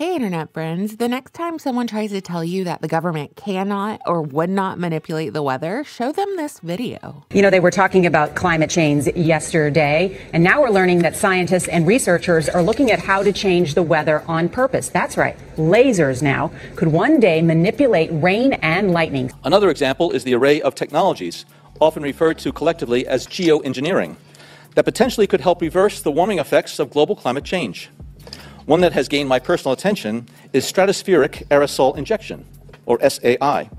Hey Internet friends, the next time someone tries to tell you that the government cannot or would not manipulate the weather, show them this video. You know, they were talking about climate change yesterday, and now we're learning that scientists and researchers are looking at how to change the weather on purpose. That's right, lasers now could one day manipulate rain and lightning. Another example is the array of technologies, often referred to collectively as geoengineering, that potentially could help reverse the warming effects of global climate change. One that has gained my personal attention is stratospheric aerosol injection, or SAI,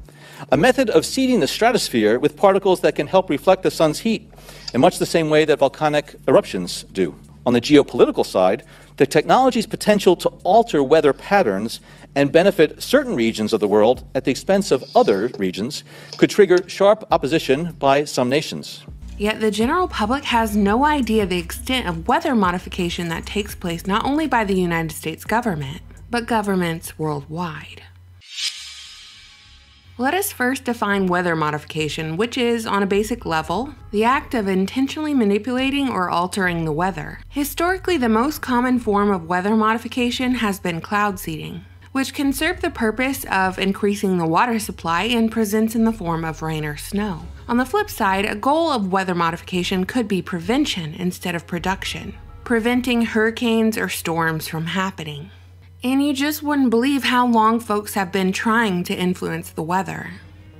a method of seeding the stratosphere with particles that can help reflect the sun's heat in much the same way that volcanic eruptions do. On the geopolitical side, the technology's potential to alter weather patterns and benefit certain regions of the world at the expense of other regions could trigger sharp opposition by some nations. Yet the general public has no idea the extent of weather modification that takes place not only by the United States government, but governments worldwide. Let us first define weather modification, which is, on a basic level, the act of intentionally manipulating or altering the weather. Historically, the most common form of weather modification has been cloud seeding, which can serve the purpose of increasing the water supply and presents in the form of rain or snow. On the flip side, a goal of weather modification could be prevention instead of production, preventing hurricanes or storms from happening. And you just wouldn't believe how long folks have been trying to influence the weather.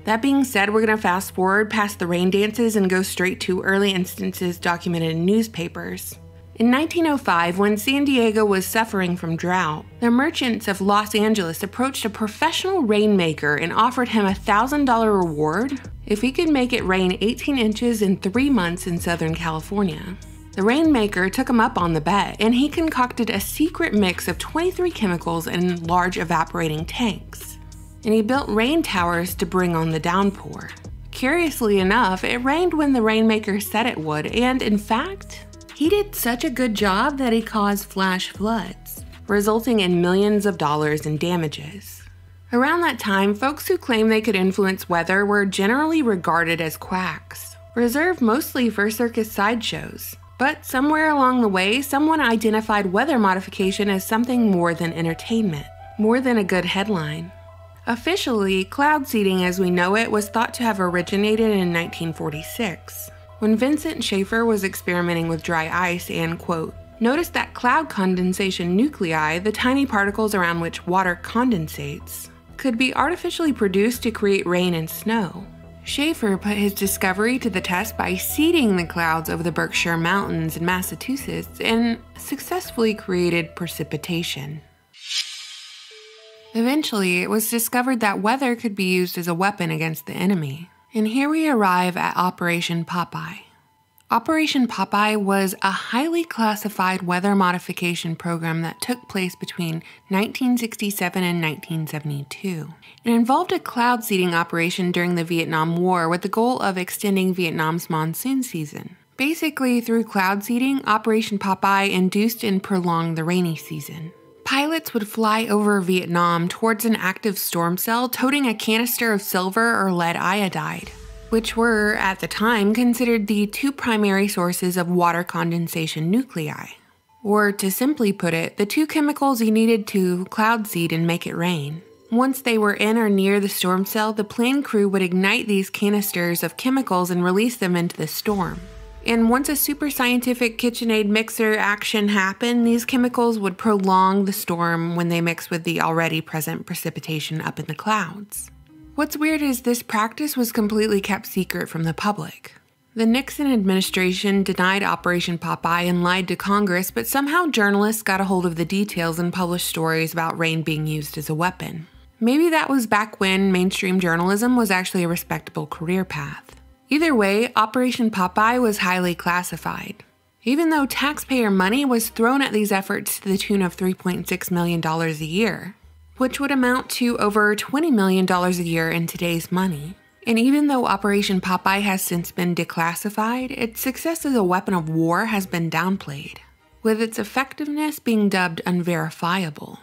That being said, we're going to fast forward past the rain dances and go straight to early instances documented in newspapers. In 1905, when San Diego was suffering from drought, the merchants of Los Angeles approached a professional rainmaker and offered him a $1,000 reward if he could make it rain 18 inches in 3 months in Southern California. The rainmaker took him up on the bet, and he concocted a secret mix of 23 chemicals in large evaporating tanks. And he built rain towers to bring on the downpour. Curiously enough, it rained when the rainmaker said it would, and in fact, he did such a good job that he caused flash floods, resulting in millions of dollars in damages. Around that time, folks who claimed they could influence weather were generally regarded as quacks, reserved mostly for circus sideshows. But somewhere along the way, someone identified weather modification as something more than entertainment, more than a good headline. Officially, cloud seeding as we know it was thought to have originated in 1946. When Vincent Schaefer was experimenting with dry ice and, quote, noticed that cloud condensation nuclei, the tiny particles around which water condensates, could be artificially produced to create rain and snow. Schaefer put his discovery to the test by seeding the clouds over the Berkshire Mountains in Massachusetts and successfully created precipitation. Eventually, it was discovered that weather could be used as a weapon against the enemy. And here we arrive at Operation Popeye. Operation Popeye was a highly classified weather modification program that took place between 1967 and 1972. It involved a cloud seeding operation during the Vietnam War with the goal of extending Vietnam's monsoon season. Basically, through cloud seeding, Operation Popeye induced and prolonged the rainy season. Pilots would fly over Vietnam towards an active storm cell toting a canister of silver or lead iodide, which were, at the time, considered the two primary sources of water condensation nuclei. Or, to simply put it, the two chemicals you needed to cloud seed and make it rain. Once they were in or near the storm cell, the plane crew would ignite these canisters of chemicals and release them into the storm. And once a super scientific KitchenAid mixer action happened, these chemicals would prolong the storm when they mixed with the already present precipitation up in the clouds. What's weird is this practice was completely kept secret from the public. The Nixon administration denied Operation Popeye and lied to Congress, but somehow journalists got a hold of the details and published stories about rain being used as a weapon. Maybe that was back when mainstream journalism was actually a respectable career path. Either way, Operation Popeye was highly classified. Even though taxpayer money was thrown at these efforts to the tune of $3.6 million a year, which would amount to over $20 million a year in today's money. And even though Operation Popeye has since been declassified, its success as a weapon of war has been downplayed, with its effectiveness being dubbed unverifiable.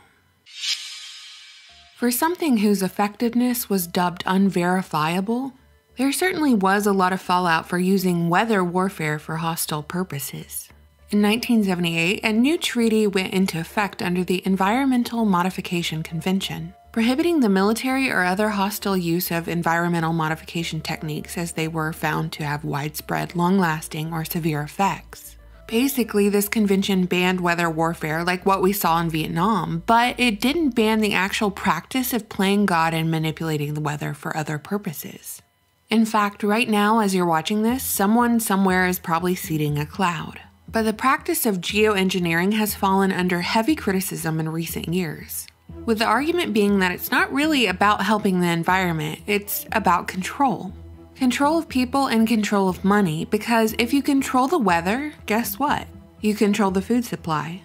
For something whose effectiveness was dubbed unverifiable, there certainly was a lot of fallout for using weather warfare for hostile purposes. In 1978, a new treaty went into effect under the Environmental Modification Convention, prohibiting the military or other hostile use of environmental modification techniques as they were found to have widespread, long-lasting, or severe effects. Basically, this convention banned weather warfare like what we saw in Vietnam, but it didn't ban the actual practice of playing God and manipulating the weather for other purposes. In fact, right now as you're watching this, someone somewhere is probably seeding a cloud. But the practice of geoengineering has fallen under heavy criticism in recent years, with the argument being that it's not really about helping the environment, it's about control. Control of people and control of money, because if you control the weather, guess what? You control the food supply.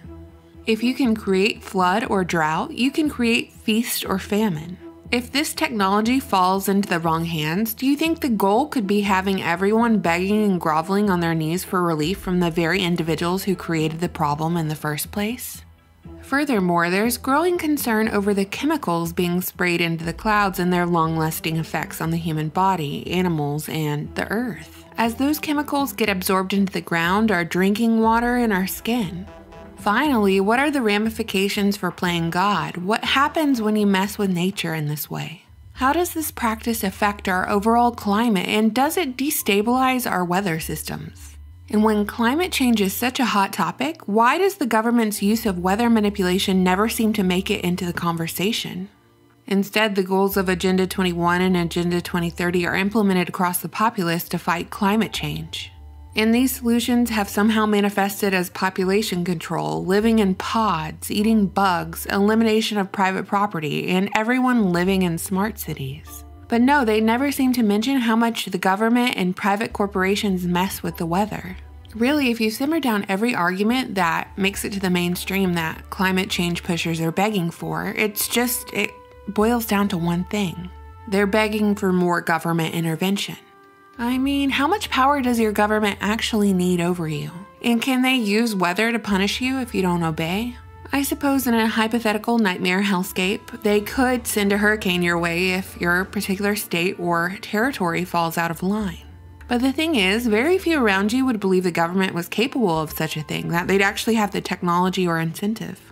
If you can create flood or drought, you can create feast or famine. If this technology falls into the wrong hands, do you think the goal could be having everyone begging and groveling on their knees for relief from the very individuals who created the problem in the first place? Furthermore, there's growing concern over the chemicals being sprayed into the clouds and their long-lasting effects on the human body, animals, and the earth, as those chemicals get absorbed into the ground, our drinking water, and our skin. Finally, what are the ramifications for playing God? What happens when you mess with nature in this way? How does this practice affect our overall climate, and does it destabilize our weather systems? And when climate change is such a hot topic, why does the government's use of weather manipulation never seem to make it into the conversation? Instead, the goals of Agenda 21 and Agenda 2030 are implemented across the populace to fight climate change. And these solutions have somehow manifested as population control, living in pods, eating bugs, elimination of private property, and everyone living in smart cities. But no, they never seem to mention how much the government and private corporations mess with the weather. Really, if you simmer down every argument that makes it to the mainstream that climate change pushers are begging for, it boils down to one thing. They're begging for more government intervention. I mean, how much power does your government actually need over you? And can they use weather to punish you if you don't obey? I suppose in a hypothetical nightmare hellscape, they could send a hurricane your way if your particular state or territory falls out of line. But the thing is, very few around you would believe the government was capable of such a thing, that they'd actually have the technology or incentive.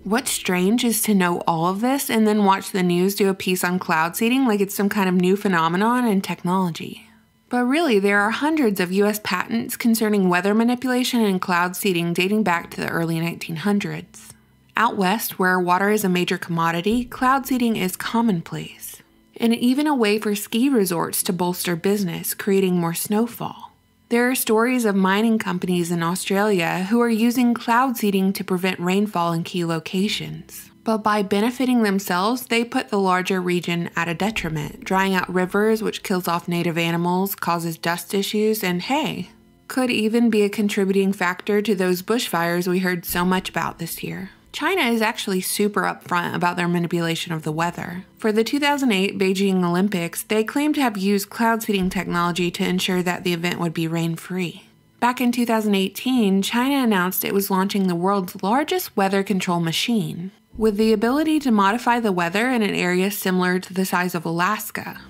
What's strange is to know all of this and then watch the news do a piece on cloud seeding like it's some kind of new phenomenon in technology. But really, there are hundreds of US patents concerning weather manipulation and cloud seeding dating back to the early 1900s. Out west, where water is a major commodity, cloud seeding is commonplace, and even a way for ski resorts to bolster business, creating more snowfall. There are stories of mining companies in Australia who are using cloud seeding to prevent rainfall in key locations. But by benefiting themselves, they put the larger region at a detriment, drying out rivers, which kills off native animals, causes dust issues, and hey, could even be a contributing factor to those bushfires we heard so much about this year. China is actually super upfront about their manipulation of the weather. For the 2008 Beijing Olympics, they claimed to have used cloud seeding technology to ensure that the event would be rain-free. Back in 2018, China announced it was launching the world's largest weather control machine, with the ability to modify the weather in an area similar to the size of Alaska,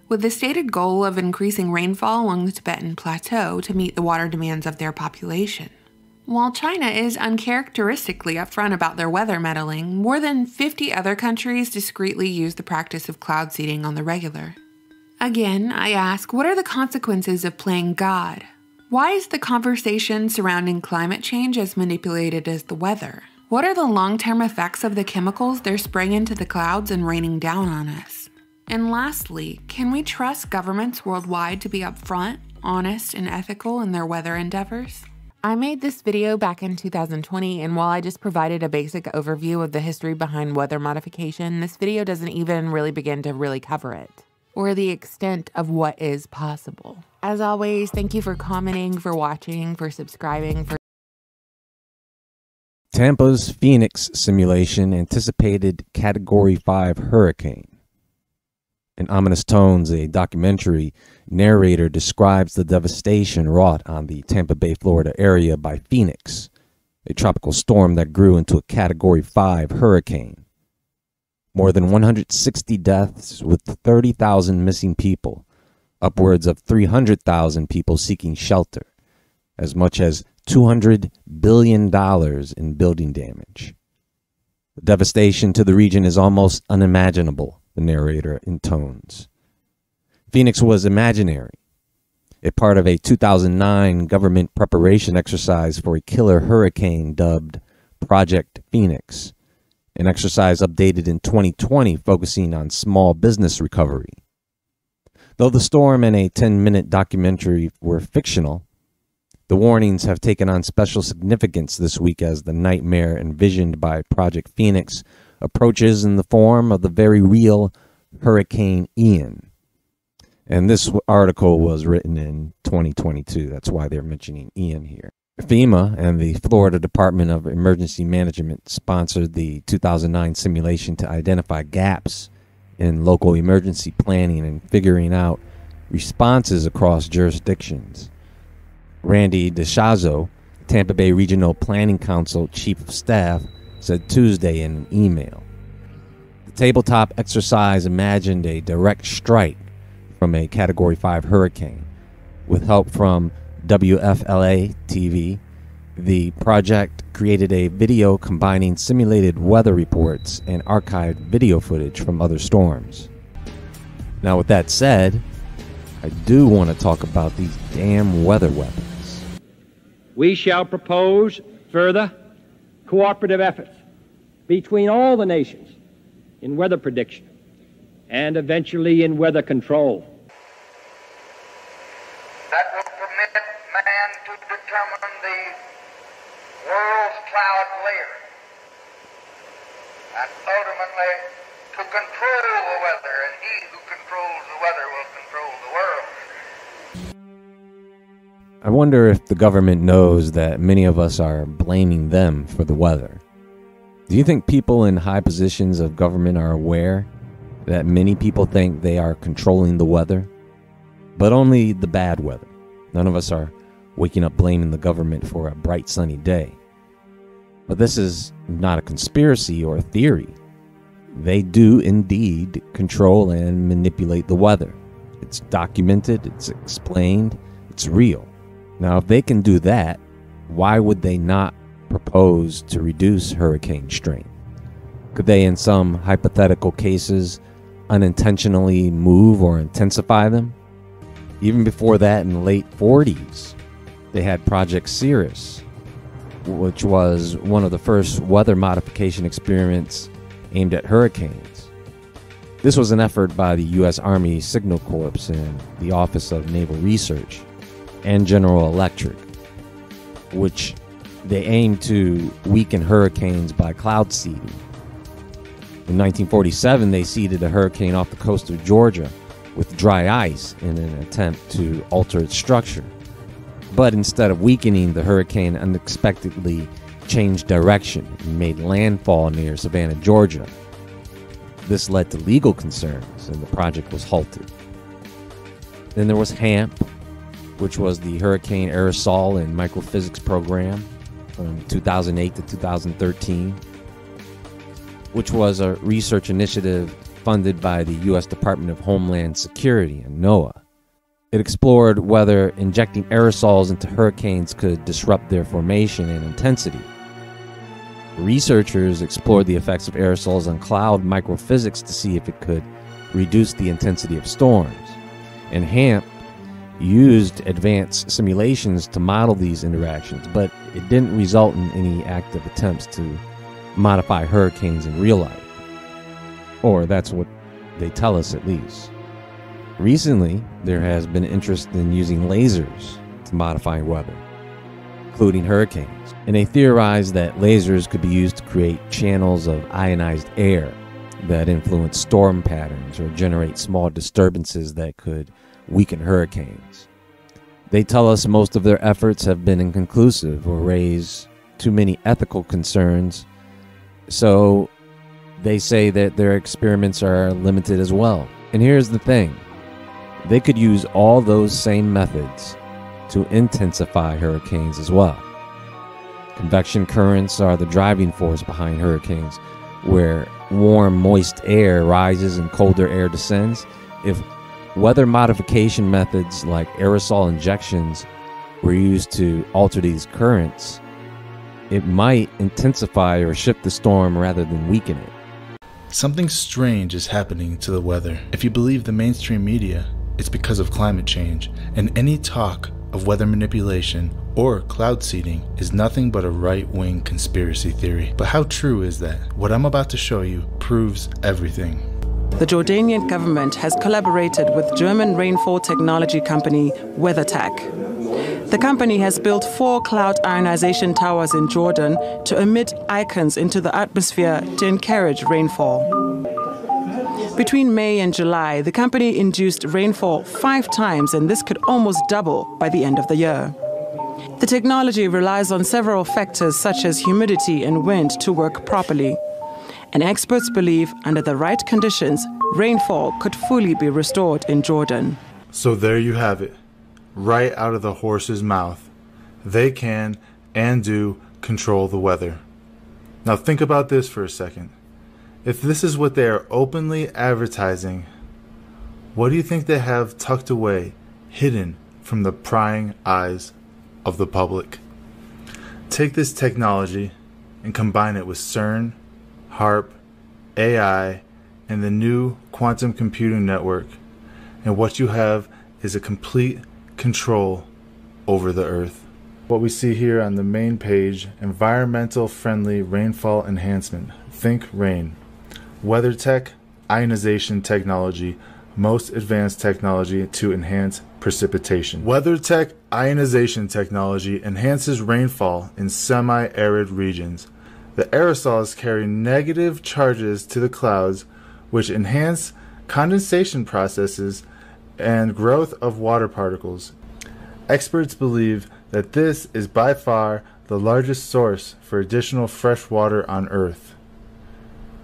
with the stated goal of increasing rainfall along the Tibetan Plateau to meet the water demands of their population. While China is uncharacteristically upfront about their weather meddling, more than 50 other countries discreetly use the practice of cloud seeding on the regular. Again, I ask, what are the consequences of playing God? Why is the conversation surrounding climate change as manipulated as the weather? What are the long-term effects of the chemicals they're spraying into the clouds and raining down on us? And lastly, can we trust governments worldwide to be upfront, honest, and ethical in their weather endeavors? I made this video back in 2020, and while I just provided a basic overview of the history behind weather modification, this video doesn't even really begin to really cover it, or the extent of what is possible. As always, thank you for commenting, for watching, for subscribing, for Tampa's Phoenix simulation anticipated Category 5 hurricane. In ominous tones, a documentary narrator describes the devastation wrought on the Tampa Bay, Florida area by Phoenix, a tropical storm that grew into a Category 5 hurricane. More than 160 deaths with 30,000 missing people, upwards of 300,000 people seeking shelter, as much as $200 billion in building damage. The devastation to the region is almost unimaginable, the narrator intones. Phoenix was imaginary, a part of a 2009 government preparation exercise for a killer hurricane dubbed Project Phoenix, an exercise updated in 2020 focusing on small business recovery. Though the storm and a 10-minute documentary were fictional, the warnings have taken on special significance this week as the nightmare envisioned by Project Phoenix approaches in the form of the very real Hurricane Ian. And this article was written in 2022. That's why they're mentioning Ian here. FEMA and the Florida Department of Emergency Management sponsored the 2009 simulation to identify gaps in local emergency planning and figuring out responses across jurisdictions. Randy DeShazo, Tampa Bay Regional Planning Council Chief of Staff, said Tuesday in an email. The tabletop exercise imagined a direct strike from a Category 5 hurricane. With help from WFLA TV, the project created a video combining simulated weather reports and archived video footage from other storms. Now, with that said, I do want to talk about these damn weather weapons. We shall propose further cooperative efforts between all the nations in weather prediction and eventually in weather control. That will permit man to determine the world's cloud layer and ultimately to control the weather, and he who controls the weather will control the world. I wonder if the government knows that many of us are blaming them for the weather. Do you think people in high positions of government are aware that many people think they are controlling the weather? But only the bad weather. None of us are waking up blaming the government for a bright sunny day. But this is not a conspiracy or a theory. They do indeed control and manipulate the weather. It's documented, it's explained, it's real. Now, if they can do that, why would they not propose to reduce hurricane strength? Could they, in some hypothetical cases, unintentionally move or intensify them? Even before that, in the late 40s, they had Project Cirrus, which was one of the first weather modification experiments aimed at hurricanes. This was an effort by the U.S. Army Signal Corps and the Office of Naval Research and General Electric, which they aimed to weaken hurricanes by cloud seeding. In 1947, they seeded a hurricane off the coast of Georgia with dry ice in an attempt to alter its structure. But instead of weakening, the hurricane unexpectedly changed direction and made landfall near Savannah, Georgia. This led to legal concerns, and the project was halted. Then there was HAMP, which was the Hurricane Aerosol and Microphysics Program from 2008 to 2013, which was a research initiative funded by the U.S. Department of Homeland Security and NOAA. It explored whether injecting aerosols into hurricanes could disrupt their formation and intensity. Researchers explored the effects of aerosols on cloud microphysics to see if it could reduce the intensity of storms. And HAMP used advanced simulations to model these interactions, but it didn't result in any active attempts to modify hurricanes in real life. Or that's what they tell us, at least. Recently, there has been interest in using lasers to modify weather, including hurricanes. And they theorized that lasers could be used to create channels of ionized air that influence storm patterns or generate small disturbances that could weaken hurricanes. They tell us most of their efforts have been inconclusive or raise too many ethical concerns, so they say that their experiments are limited as well. And here's the thing. They could use all those same methods to intensify hurricanes as well. Convection currents are the driving force behind hurricanes, where warm, moist air rises and colder air descends. If weather modification methods like aerosol injections were used to alter these currents, it might intensify or shift the storm rather than weaken it. Something strange is happening to the weather. If you believe the mainstream media, it's because of climate change, and any talk of weather manipulation or cloud seeding is nothing but a right-wing conspiracy theory. But how true is that? What I'm about to show you proves everything. The Jordanian government has collaborated with German rainfall technology company WeatherTech. The company has built 4 cloud ionization towers in Jordan to emit icons into the atmosphere to encourage rainfall. Between May and July, the company induced rainfall 5 times, and this could almost double by the end of the year. The technology relies on several factors such as humidity and wind to work properly. And experts believe under the right conditions, rainfall could fully be restored in Jordan. So there you have it, right out of the horse's mouth. They can and do control the weather. Now think about this for a second. If this is what they are openly advertising, what do you think they have tucked away, hidden from the prying eyes of the public? Take this technology and combine it with CERN, HARP, AI, and the new quantum computing network, and what you have is a complete control over the Earth. What we see here on the main page, environmental friendly rainfall enhancement. Think rain. WeatherTech, ionization technology, most advanced technology to enhance precipitation. WeatherTech ionization technology enhances rainfall in semi-arid regions. The aerosols carry negative charges to the clouds, which enhance condensation processes and growth of water particles. Experts believe that this is by far the largest source for additional fresh water on Earth,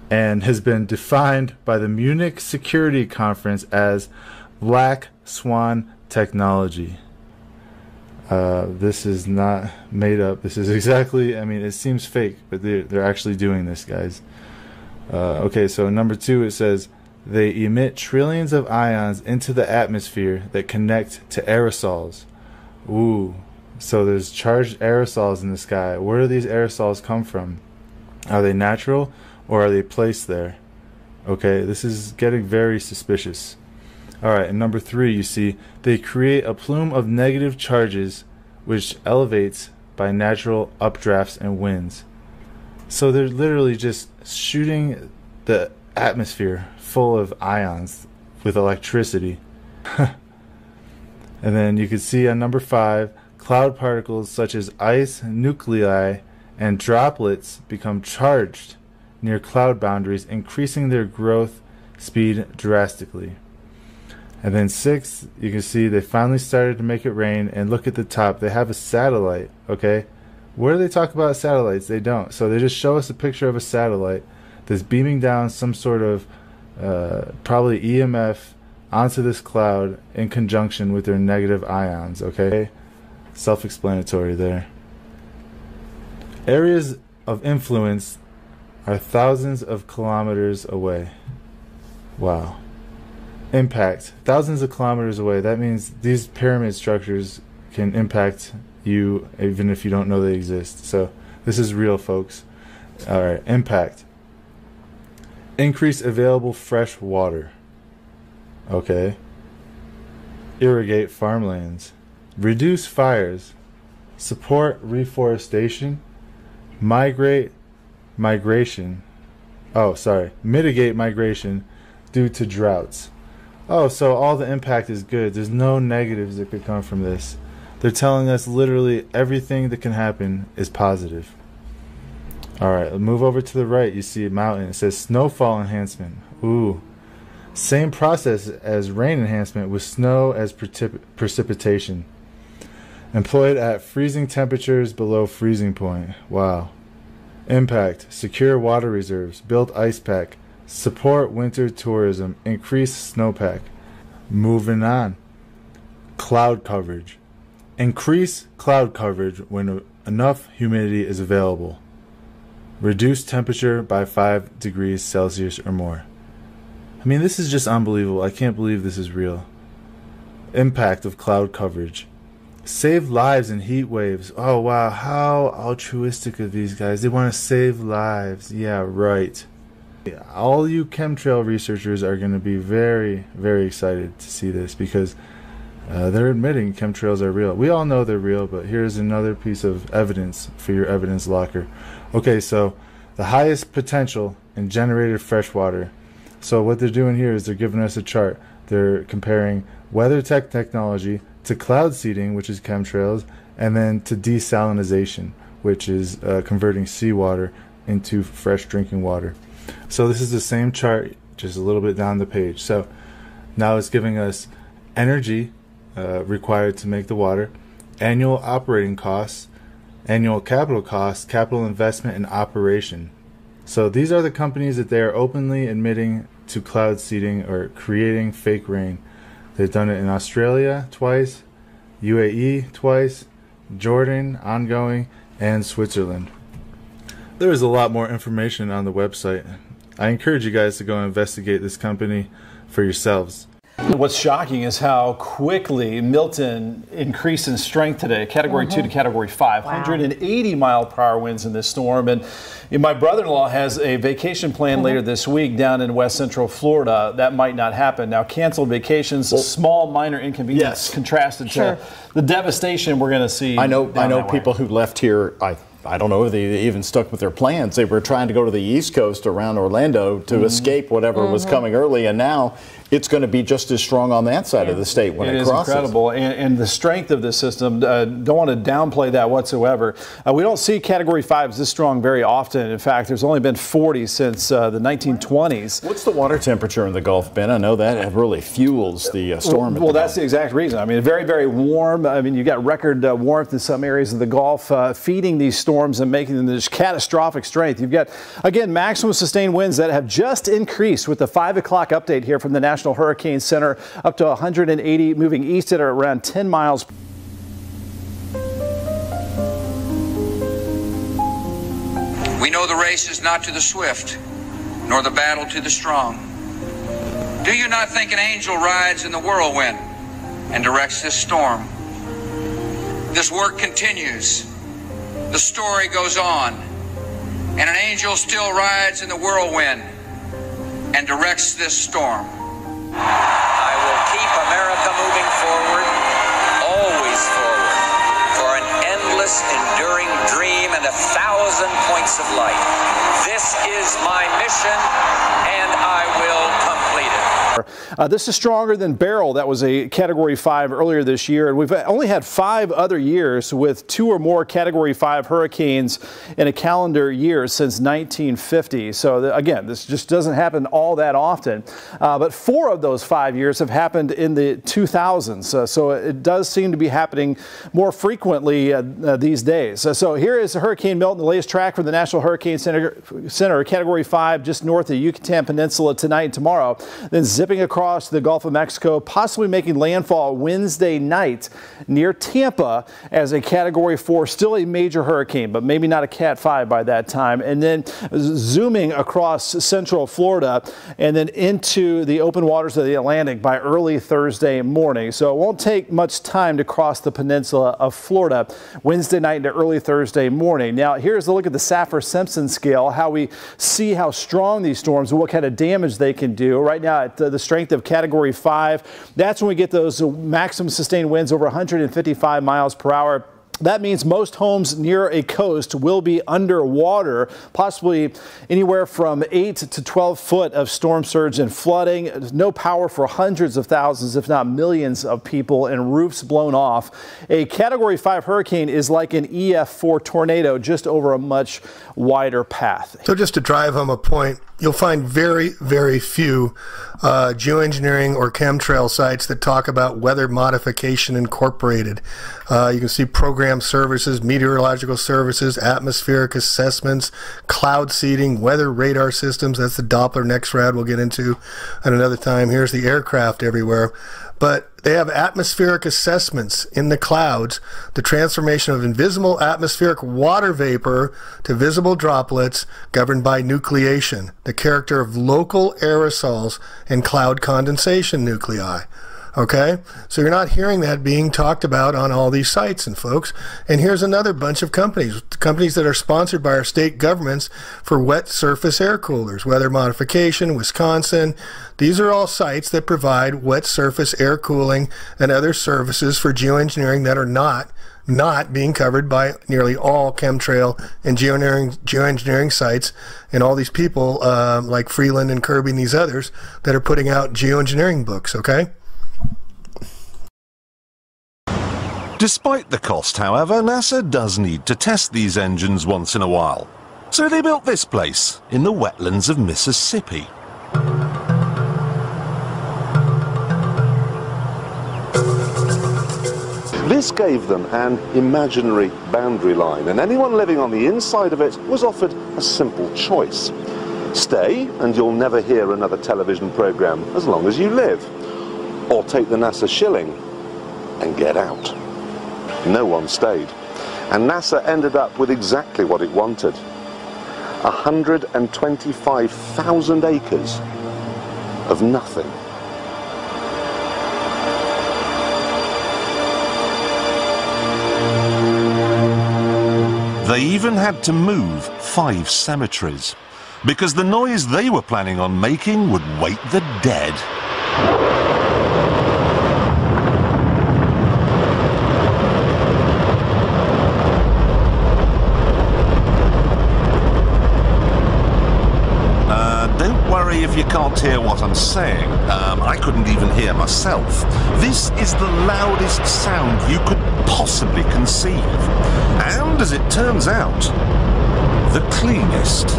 and has been defined by the Munich Security Conference as Black Swan technology. This is not made up. This is exactly, I mean, it seems fake, but they're actually doing this, guys. Okay, so number 2, it says, they emit trillions of ions into the atmosphere that connect to aerosols. Ooh, so there's charged aerosols in the sky. Where do these aerosols come from? Are they natural or are they placed there? Okay, this is getting very suspicious. Alright, and number 3, you see, they create a plume of negative charges which elevates by natural updrafts and winds. So they're literally just shooting the atmosphere full of ions with electricity. And then you can see on number 5, cloud particles such as ice, nuclei, and droplets become charged near cloud boundaries, increasing their growth speed drastically. And then 6, you can see they finally started to make it rain, and look at the top, they have a satellite, okay? Where do they talk about satellites? They don't. So they just show us a picture of a satellite that's beaming down some sort of probably EMF onto this cloud in conjunction with their negative ions, okay? Self-explanatory there. Areas of influence are thousands of kilometers away. Wow. Impact. Thousands of kilometers away. That means these pyramid structures can impact you even if you don't know they exist. So this is real, folks. Alright, impact. Increase available fresh water. Okay. Irrigate farmlands. Reduce fires. Support reforestation. Mitigate migration due to droughts. Oh, so all the impact is good. There's no negatives that could come from this. They're telling us literally everything that can happen is positive. Alright, move over to the right. You see a mountain. It says snowfall enhancement. Ooh. Same process as rain enhancement with snow as precipitation. Employed at freezing temperatures below freezing point. Wow. Impact. Secure water reserves. Build ice pack. Support winter tourism. Increase snowpack. Moving on. Cloud coverage. Increase cloud coverage when enough humidity is available. Reduce temperature by 5 degrees Celsius or more. I mean, this is just unbelievable. I can't believe this is real. Impact of cloud coverage. Save lives in heat waves. Oh, wow. How altruistic of these guys. They want to save lives. Yeah, right. All you chemtrail researchers are going to be very, very excited to see this because they're admitting chemtrails are real. We all know they're real, but here's another piece of evidence for your evidence locker. Okay, so the highest potential in generated fresh water. So what they're doing here is they're giving us a chart. They're comparing weather technology to cloud seeding, which is chemtrails, and then to desalinization, which is converting seawater into fresh drinking water. So this is the same chart, just a little bit down the page. So now it's giving us energy required to make the water, annual operating costs, annual capital costs, capital investment, and operation. So these are the companies that they are openly admitting to cloud seeding or creating fake rain. They've done it in Australia twice, UAE twice, Jordan, ongoing, and Switzerland. There is a lot more information on the website. I encourage you guys to go investigate this company for yourselves. What's shocking is how quickly Milton increased in strength today, Category 2 to Category 5. Wow. 180 mile per hour winds in this storm. And my brother-in-law has a vacation plan later this week down in West Central Florida. That might not happen. Now, canceled vacations, small minor inconvenience contrasted to the devastation we're going to see. I know people who left here, I don't know if they even stuck with their plans. They were trying to go to the East Coast around Orlando to escape whatever was coming early, and now it's going to be just as strong on that side of the state when it crosses. It is incredible, and the strength of this system, don't want to downplay that whatsoever. We don't see Category 5s this strong very often. In fact, there's only been 40 since the 1920s. What's the water temperature in the Gulf, Ben? I know that really fuels the storm. Well, that's the exact reason. I mean, very, very warm. I mean, you got record warmth in some areas of the Gulf, feeding these storms and making them this catastrophic strength. You've got, again, maximum sustained winds that have just increased with the 5 o'clock update here from the National Hurricane Center, up to 180, moving east at around 10 miles. We know the race is not to the swift, nor the battle to the strong. Do you not think an angel rides in the whirlwind and directs this storm? This work continues. The story goes on, and an angel still rides in the whirlwind and directs this storm. I will keep America moving forward, always forward, for an endless, enduring dream and 1,000 points of light. This is my mission, and I will complete it. This is stronger than Beryl. That was a Category 5 earlier this year, and we've only had 5 other years with 2 or more Category 5 hurricanes in a calendar year since 1950. So again, this just doesn't happen all that often, but 4 of those 5 years have happened in the 2000s. So it does seem to be happening more frequently these days. So here is Hurricane Milton, the latest track from the National Hurricane Center, Category 5, just north of the Yucatan Peninsula tonight and tomorrow, then zipping across the Gulf of Mexico, possibly making landfall Wednesday night near Tampa as a Category 4, still a major hurricane, but maybe not a Cat 5 by that time, and then zooming across central Florida and then into the open waters of the Atlantic by early Thursday morning. So it won't take much time to cross the peninsula of Florida Wednesday night into early Thursday morning. Now, here's a look at the Saffir-Simpson scale, how we see how strong these storms and what kind of damage they can do. Right now, at the strength of Category 5, that's when we get those maximum sustained winds over 155 miles per hour. That means most homes near a coast will be underwater, possibly anywhere from 8 to 12 foot of storm surge and flooding. No power for hundreds of thousands, if not millions of people, and roofs blown off. A Category 5 hurricane is like an EF4 tornado, just over a much wider path. So just to drive home a point, you'll find very, very few geoengineering or chemtrail sites that talk about weather modification incorporated. You can see program services, meteorological services, atmospheric assessments, cloud seeding, weather radar systems. That's the Doppler NEXRAD we'll get into at another time. Here's the aircraft everywhere. But they have atmospheric assessments in the clouds, the transformation of invisible atmospheric water vapor to visible droplets governed by nucleation, the character of local aerosols and cloud condensation nuclei. Okay, so you're not hearing that being talked about on all these sites, and folks. And here's another bunch of companies that are sponsored by our state governments for wet surface air coolers, Weather Modification, Wisconsin. These are all sites that provide wet surface air cooling and other services for geoengineering that are not being covered by nearly all chemtrail and geoengineering sites, and all these people like Freeland and Kirby and these others that are putting out geoengineering books, okay? Despite the cost, however, NASA does need to test these engines once in a while. So they built this place in the wetlands of Mississippi. This gave them an imaginary boundary line, and anyone living on the inside of it was offered a simple choice. Stay, and you'll never hear another television program as long as you live. Or take the NASA shilling and get out. No one stayed, and NASA ended up with exactly what it wanted. 125,000 acres of nothing. They even had to move 5 cemeteries, because the noise they were planning on making would wake the dead. Don't worry if you can't hear what I'm saying. I couldn't even hear myself. This is the loudest sound you could possibly conceive. And, as it turns out, the cleanest.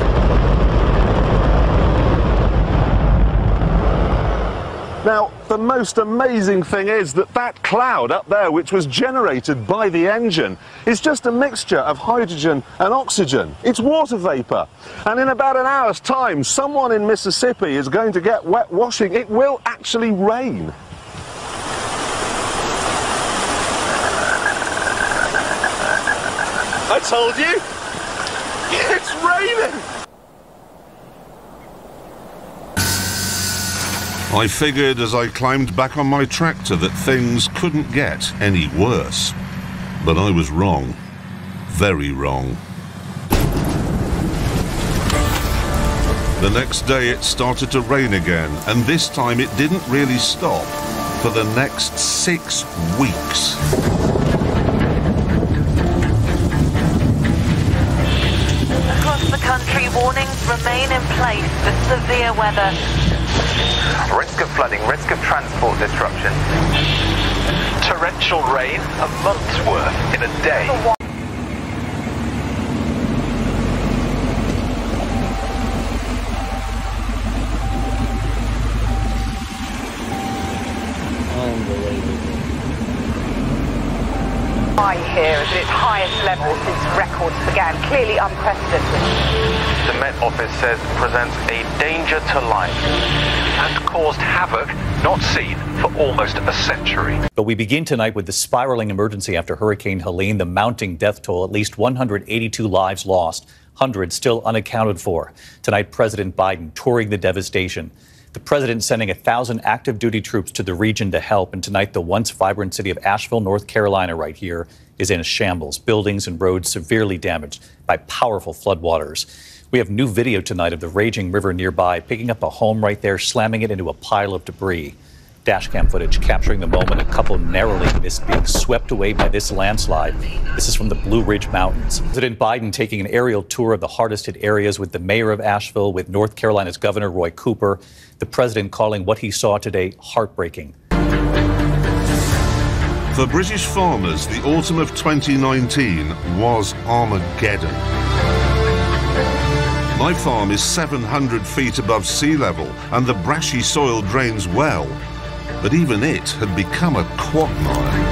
Now, the most amazing thing is that that cloud up there, which was generated by the engine, is just a mixture of hydrogen and oxygen. It's water vapor. And in about an hour's time, someone in Mississippi is going to get wet washing. It will actually rain. I told you! It's raining! I figured as I climbed back on my tractor that things couldn't get any worse. But I was wrong. Very wrong. The next day it started to rain again, and this time it didn't really stop for the next 6 weeks. Across the country, warnings remain in place for severe weather. Risk of flooding, risk of transport disruption. Torrential rain, a month's worth in a day. High here is at its highest level since records began, clearly unprecedented. The Met Office says it presents a danger to life and caused havoc not seen for almost a century. But we begin tonight with the spiraling emergency after Hurricane Helene, the mounting death toll, at least 182 lives lost, hundreds still unaccounted for. Tonight, President Biden touring the devastation. The president sending 1,000 active duty troops to the region to help. And tonight, the once vibrant city of Asheville, North Carolina, right here, is in a shambles. Buildings and roads severely damaged by powerful floodwaters. We have new video tonight of the raging river nearby, picking up a home right there, slamming it into a pile of debris. Dashcam footage capturing the moment a couple narrowly missed being swept away by this landslide. This is from the Blue Ridge Mountains. President Biden taking an aerial tour of the hardest hit areas with the mayor of Asheville, with North Carolina's Governor Roy Cooper. The president calling what he saw today heartbreaking. For British farmers, the autumn of 2019 was Armageddon. My farm is 700 feet above sea level, and the brashy soil drains well. But even it had become a quagmire.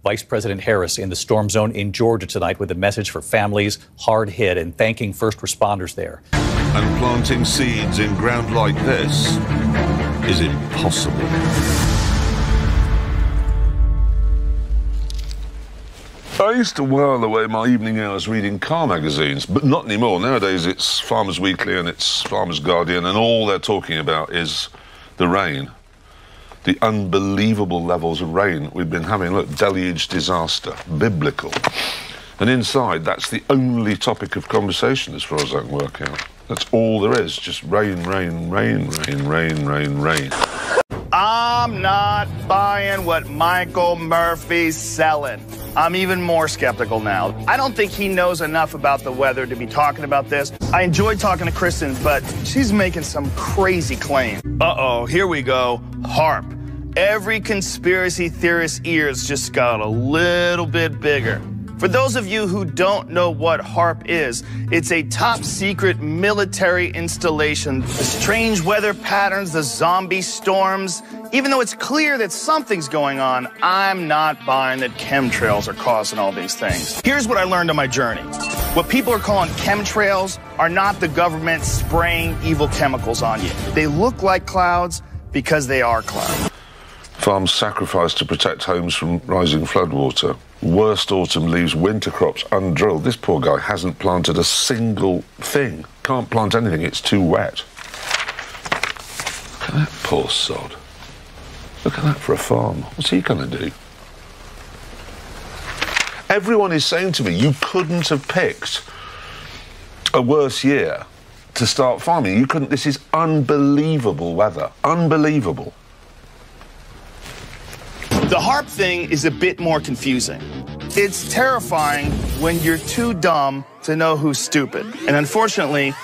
Vice President Harris in the storm zone in Georgia tonight with a message for families hard hit and thanking first responders there. And planting seeds in ground like this is impossible. I used to while away my evening hours reading car magazines, but not anymore. Nowadays it's Farmers Weekly and it's Farmers Guardian, and all they're talking about is the rain. The unbelievable levels of rain we've been having. Look, deluge disaster, biblical. And inside, that's the only topic of conversation as far as I can work out. That's all there is, just rain, rain, rain, rain, rain, rain, rain. I'm not buying what Michael Murphy's selling. I'm even more skeptical now. I don't think he knows enough about the weather to be talking about this. I enjoyed talking to Kristen, but she's making some crazy claim. Uh-oh, here we go. HAARP. Every conspiracy theorist's ears just got a little bit bigger. For those of you who don't know what HAARP is, it's a top-secret military installation. The strange weather patterns, the zombie storms. Even though it's clear that something's going on, I'm not buying that chemtrails are causing all these things. Here's what I learned on my journey. What people are calling chemtrails are not the government spraying evil chemicals on you. They look like clouds because they are clouds. Farms sacrificed to protect homes from rising floodwater. Worst autumn leaves winter crops undrilled. This poor guy hasn't planted a single thing. Can't plant anything, it's too wet. Look at that poor sod. Look at that for a farm. What's he going to do? Everyone is saying to me, you couldn't have picked a worse year to start farming. You couldn't. This is unbelievable weather. Unbelievable. The HAARP thing is a bit more confusing. It's terrifying when you're too dumb to know who's stupid. And unfortunately,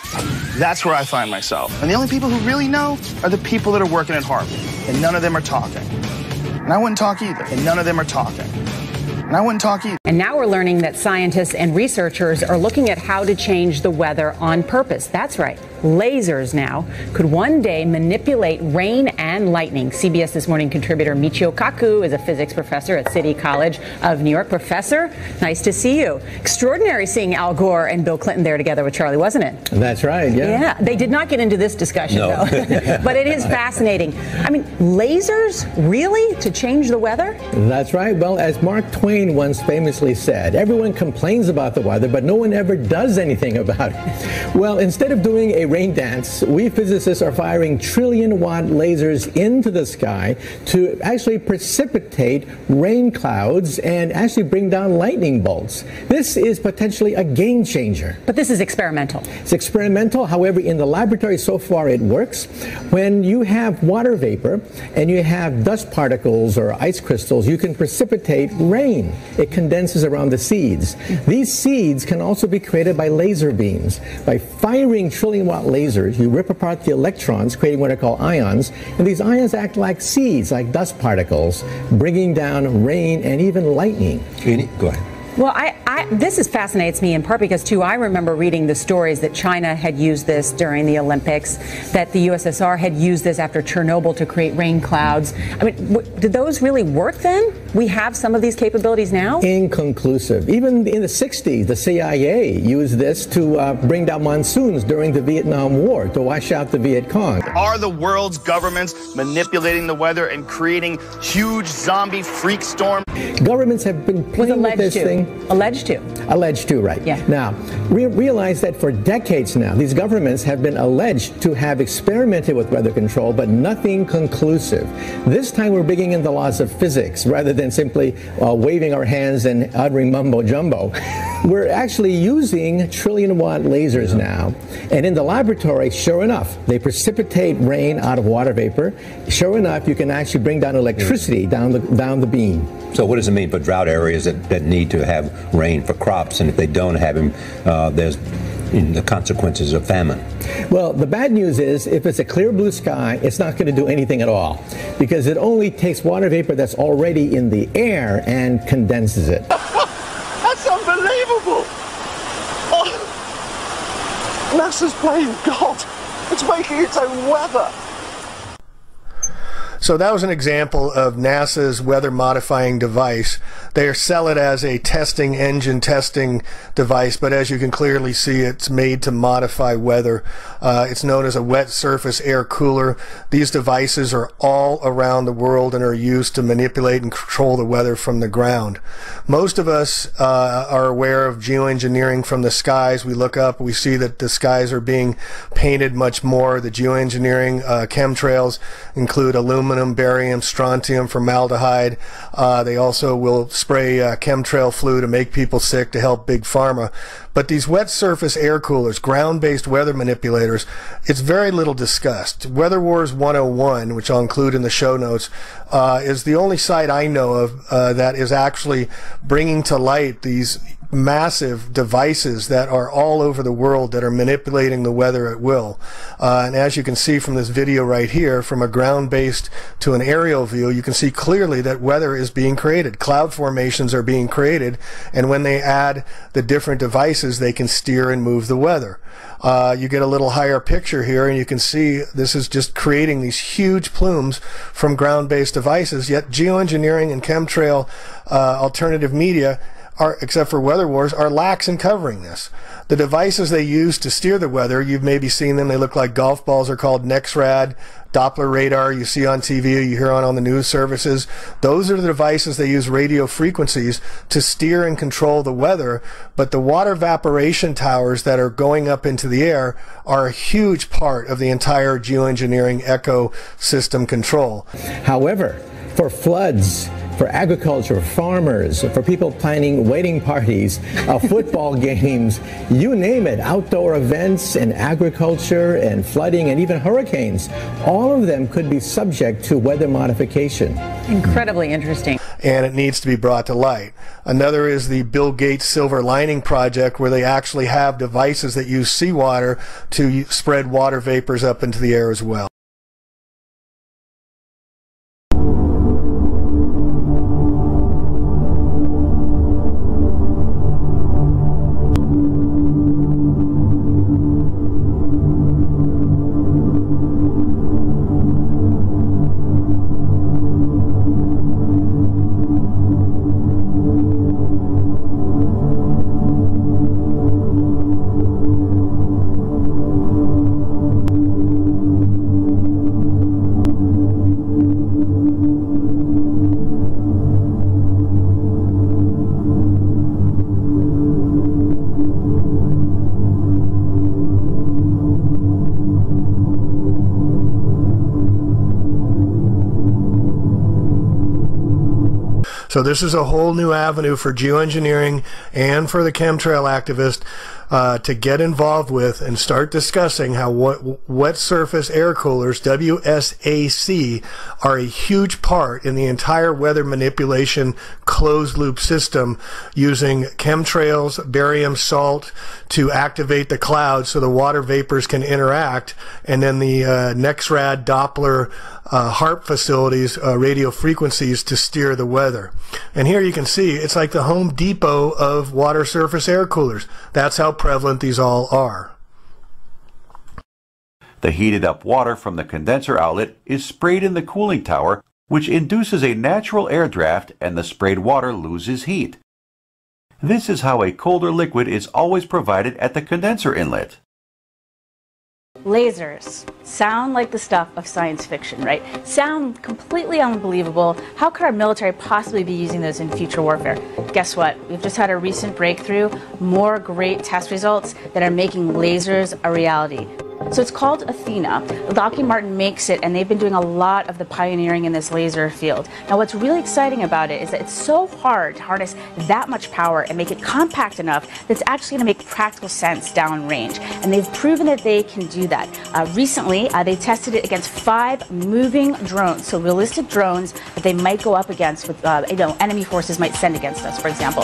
that's where I find myself. And the only people who really know are the people that are working at HAARP. And none of them are talking. And I wouldn't talk either. And none of them are talking. And I wouldn't talk either. And now we're learning that scientists and researchers are looking at how to change the weather on purpose. That's right. Lasers now could one day manipulate rain and lightning. CBS This Morning contributor Michio Kaku is a physics professor at City College of New York. Professor, nice to see you. Extraordinary seeing Al Gore and Bill Clinton there together with Charlie, wasn't it? That's right, yeah. Yeah, they did not get into this discussion, no. though. But it is fascinating. I mean, lasers, really, to change the weather? That's right. Well, as Mark Twain once famously said, everyone complains about the weather, but no one ever does anything about it. Well, instead of doing a rain dance, we physicists are firing trillion-watt lasers into the sky to actually precipitate rain clouds and actually bring down lightning bolts. This is potentially a game changer. But this is experimental. It's experimental. However, in the laboratory so far it works. When you have water vapor and you have dust particles or ice crystals, you can precipitate rain. It condenses around the seeds. These seeds can also be created by laser beams. By firing trillion-watt lasers, you rip apart the electrons, creating what are called ions, and these ions act like seeds, like dust particles, bringing down rain and even lightning. Go ahead. Well, this fascinates me in part because, too, I remember reading the stories that China had used this during the Olympics, that the USSR had used this after Chernobyl to create rain clouds. I mean, did those really work then? We have some of these capabilities now? Inconclusive. Even in the 60s, the CIA used this to bring down monsoons during the Vietnam War, to wash out the Viet Cong. Are the world's governments manipulating the weather and creating huge zombie freak storms? Governments have been playing with this thing. Alleged to. Alleged to, right. Yeah. Now, we realize that for decades now, these governments have been alleged to have experimented with weather control, but nothing conclusive. This time we're bringing in the laws of physics rather than simply waving our hands and uttering mumbo-jumbo. We're actually using trillion-watt lasers now. And in the laboratory, sure enough, they precipitate rain out of water vapor. Sure enough, you can actually bring down electricity down the beam. So what does it mean for drought areas that need to have rain for crops, and if they don't have them, there's the consequences of famine? Well, the bad news is if it's a clear blue sky, it's not going to do anything at all, because it only takes water vapor that's already in the air and condenses it. That's unbelievable! Oh, NASA's playing God. It's making its own weather. So that was an example of NASA's weather-modifying device They sell it as a engine testing device, but as you can clearly see, it's made to modify weather. It's known as a wet surface air cooler. These devices are all around the world and are used to manipulate and control the weather from the ground. Most of us are aware of geoengineering from the skies. We look up, we see that the skies are being painted much more. The geoengineering chemtrails include aluminum, barium, strontium, formaldehyde. They also will spray chemtrail flu to make people sick to help Big Pharma. But these wet surface air coolers, ground-based weather manipulators, it's very little discussed. Weather Wars 101, which I'll include in the show notes, is the only site I know of that is actually bringing to light these massive devices that are all over the world that are manipulating the weather at will. And as you can see from this video right here, from a ground-based to an aerial view, you can see clearly that weather is being created. Cloud formations are being created, and when they add the different devices, they can steer and move the weather. You get a little higher picture here, and you can see this is just creating these huge plumes from ground-based devices, yet geoengineering and chemtrail alternative media except for Weather Wars, are lax in covering this. The devices they use to steer the weather, you've maybe seen them, they look like golf balls, are called NEXRAD, Doppler radar, you see on TV, you hear on the news services. Those are the devices they use radio frequencies to steer and control the weather, but the water evaporation towers that are going up into the air are a huge part of the entire geoengineering ecosystem control. However, for floods, for agriculture, farmers, for people planning wedding parties, football games, you name it, outdoor events and agriculture and flooding and even hurricanes, all of them could be subject to weather modification. Incredibly interesting. And it needs to be brought to light. Another is the Bill Gates Silver Lining Project, where they actually have devices that use seawater to spread water vapors up into the air as well. So this is a whole new avenue for geoengineering and for the chemtrail activist to get involved with and start discussing how wet surface air coolers, WSAC, are a huge part in the entire weather manipulation closed loop system, using chemtrails, barium salt to activate the clouds so the water vapors can interact, and then the NEXRAD, Doppler, HARP facilities, radio frequencies to steer the weather. And here you can see it's like the Home Depot of water surface air coolers. That's how prevalent these all are. The heated up water from the condenser outlet is sprayed in the cooling tower, which induces a natural air draft, and the sprayed water loses heat. This is how a colder liquid is always provided at the condenser inlet. Lasers sound like the stuff of science fiction, right? Sound completely unbelievable. How could our military possibly be using those in future warfare? Guess what? We've just had a recent breakthrough, more great test results that are making lasers a reality. So it's called Athena. Lockheed Martin makes it, and they've been doing a lot of the pioneering in this laser field. Now, what's really exciting about it is that it's so hard to harness that much power and make it compact enough that it's actually going to make practical sense downrange. And they've proven that they can do that. Recently, they tested it against 5 moving drones, so realistic drones that they might go up against with, enemy forces might send against us, for example,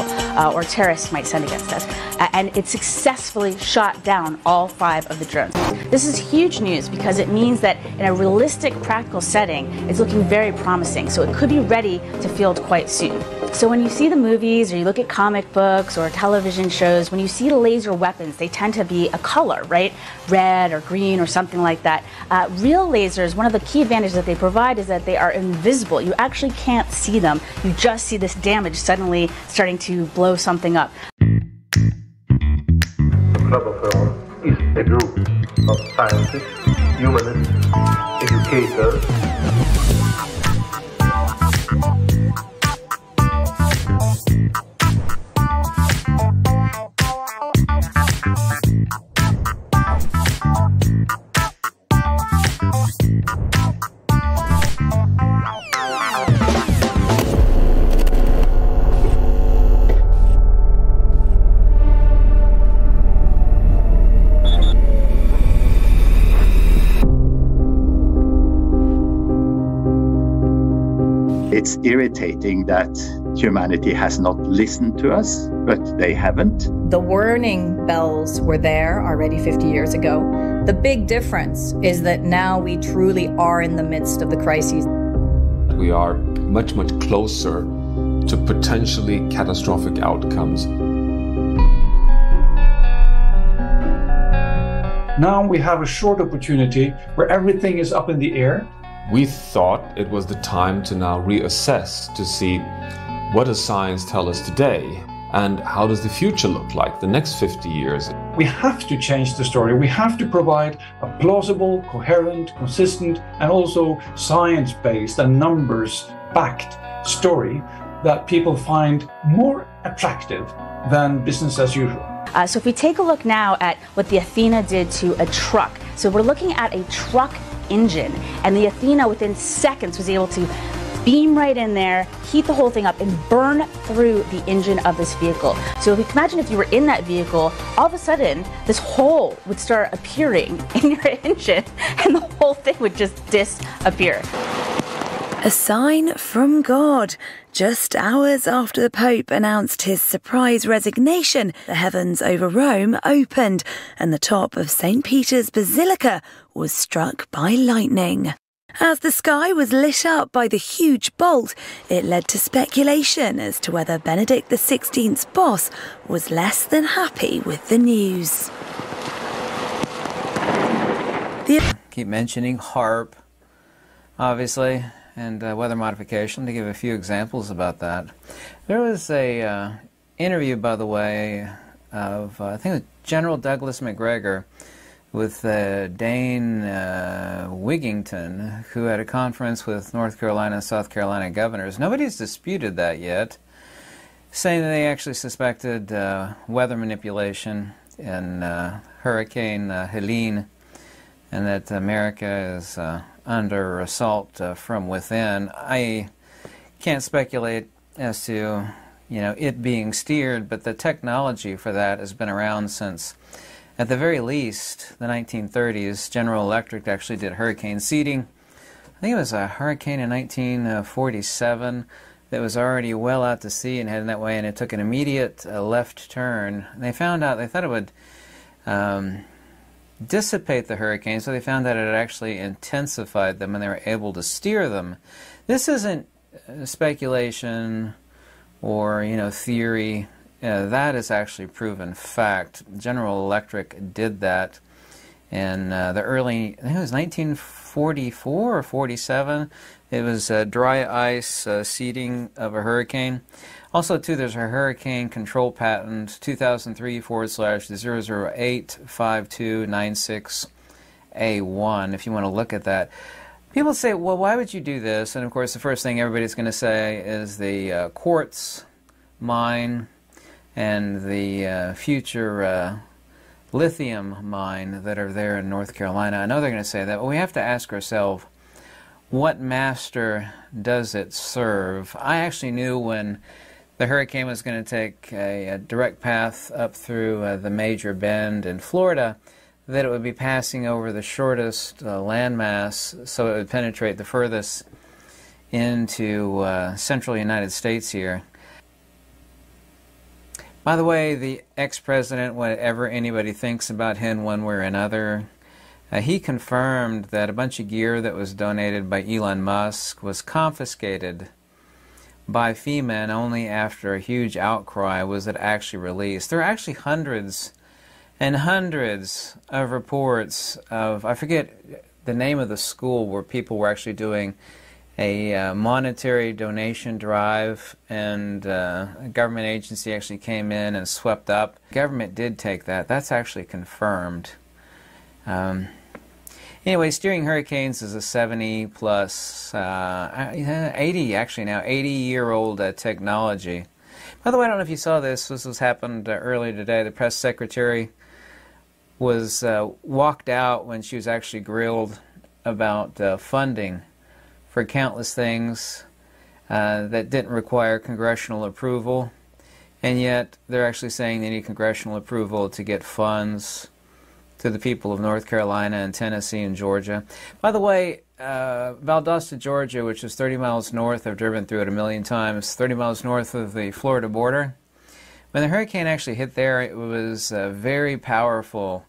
or terrorists might send against us. And it successfully shot down all 5 of the drones. This is huge news because it means that in a realistic, practical setting, it's looking very promising. So it could be ready to field quite soon. So when you see the movies or you look at comic books or television shows, when you see laser weapons, they tend to be a color, right? Red or green or something like that. Real lasers, one of the key advantages that they provide is that they are invisible. You actually can't see them. You just see this damage suddenly starting to blow something up. The Club of Rome is a group of scientists, humanists, educators. It's irritating that humanity has not listened to us, but they haven't. The warning bells were there already 50 years ago. The big difference is that now we truly are in the midst of the crises. We are much, much closer to potentially catastrophic outcomes. Now we have a short opportunity where everything is up in the air. We thought it was the time to now reassess to see what does science tell us today and how does the future look like the next 50 years. We have to change the story. We have to provide a plausible, coherent, consistent, and also science-based and numbers-backed story that people find more attractive than business as usual. So if we take a look now at what the Athena did to a truck. So we're looking at a truck engine, and the Athena within seconds was able to beam right in there, heat the whole thing up, and burn through the engine of this vehicle. So if you can imagine if you were in that vehicle, all of a sudden this hole would start appearing in your engine and the whole thing would just disappear. A sign from God. Just hours after the Pope announced his surprise resignation, the heavens over Rome opened and the top of St. Peter's Basilica was struck by lightning. As the sky was lit up by the huge bolt, it led to speculation as to whether Benedict XVI's boss was less than happy with the news. Keep mentioning HARP, obviously, and weather modification, to give a few examples about that. There was a interview, by the way, of I think it was General Douglas MacGregor with Dane Wigington, who had a conference with North Carolina and South Carolina governors. Nobody's disputed that yet, saying that they actually suspected weather manipulation in Hurricane Helene, and that America is under assault from within. I can't speculate as to, it being steered, but the technology for that has been around since, at the very least, the 1930s. General Electric actually did hurricane seeding. I think it was a hurricane in 1947 that was already well out to sea and heading that way, and it took an immediate left turn. And they found out, they thought it would dissipate the hurricane, so they found that it actually intensified them and they were able to steer them. This isn't speculation or, theory. That is actually proven fact. General Electric did that in the early, I think it was 1944 or 47. It was dry ice seeding of a hurricane. Also, too, there's a hurricane control patent, 2003/0085296A1, if you want to look at that. People say, well, why would you do this? And, of course, the first thing everybody's going to say is the quartz mine and the future lithium mine that are there in North Carolina. I know they're going to say that, but we have to ask ourselves, what master does it serve? I actually knew when the hurricane was going to take a direct path up through the major bend in Florida, that it would be passing over the shortest landmass, so it would penetrate the furthest into central United States here. By the way, the ex-president, whatever anybody thinks about him one way or another, he confirmed that a bunch of gear that was donated by Elon Musk was confiscated by FEMA, and only after a huge outcry was it actually released. There are actually hundreds and hundreds of reports of, I forget the name of the school where people were actually doing a monetary donation drive, and a government agency actually came in and swept up. The government did take that. That's actually confirmed. Anyway, steering hurricanes is a 70-plus, 80 actually now, 80-year-old technology. By the way, I don't know if you saw this. This was happened earlier today. The press secretary was walked out when she was actually grilled about funding for countless things that didn't require congressional approval, and yet they're actually saying they need congressional approval to get funds to the people of North Carolina and Tennessee and Georgia. By the way, Valdosta, Georgia, which is 30 miles north, I've driven through it a million times, 30 miles north of the Florida border. When the hurricane actually hit there, it was a very powerful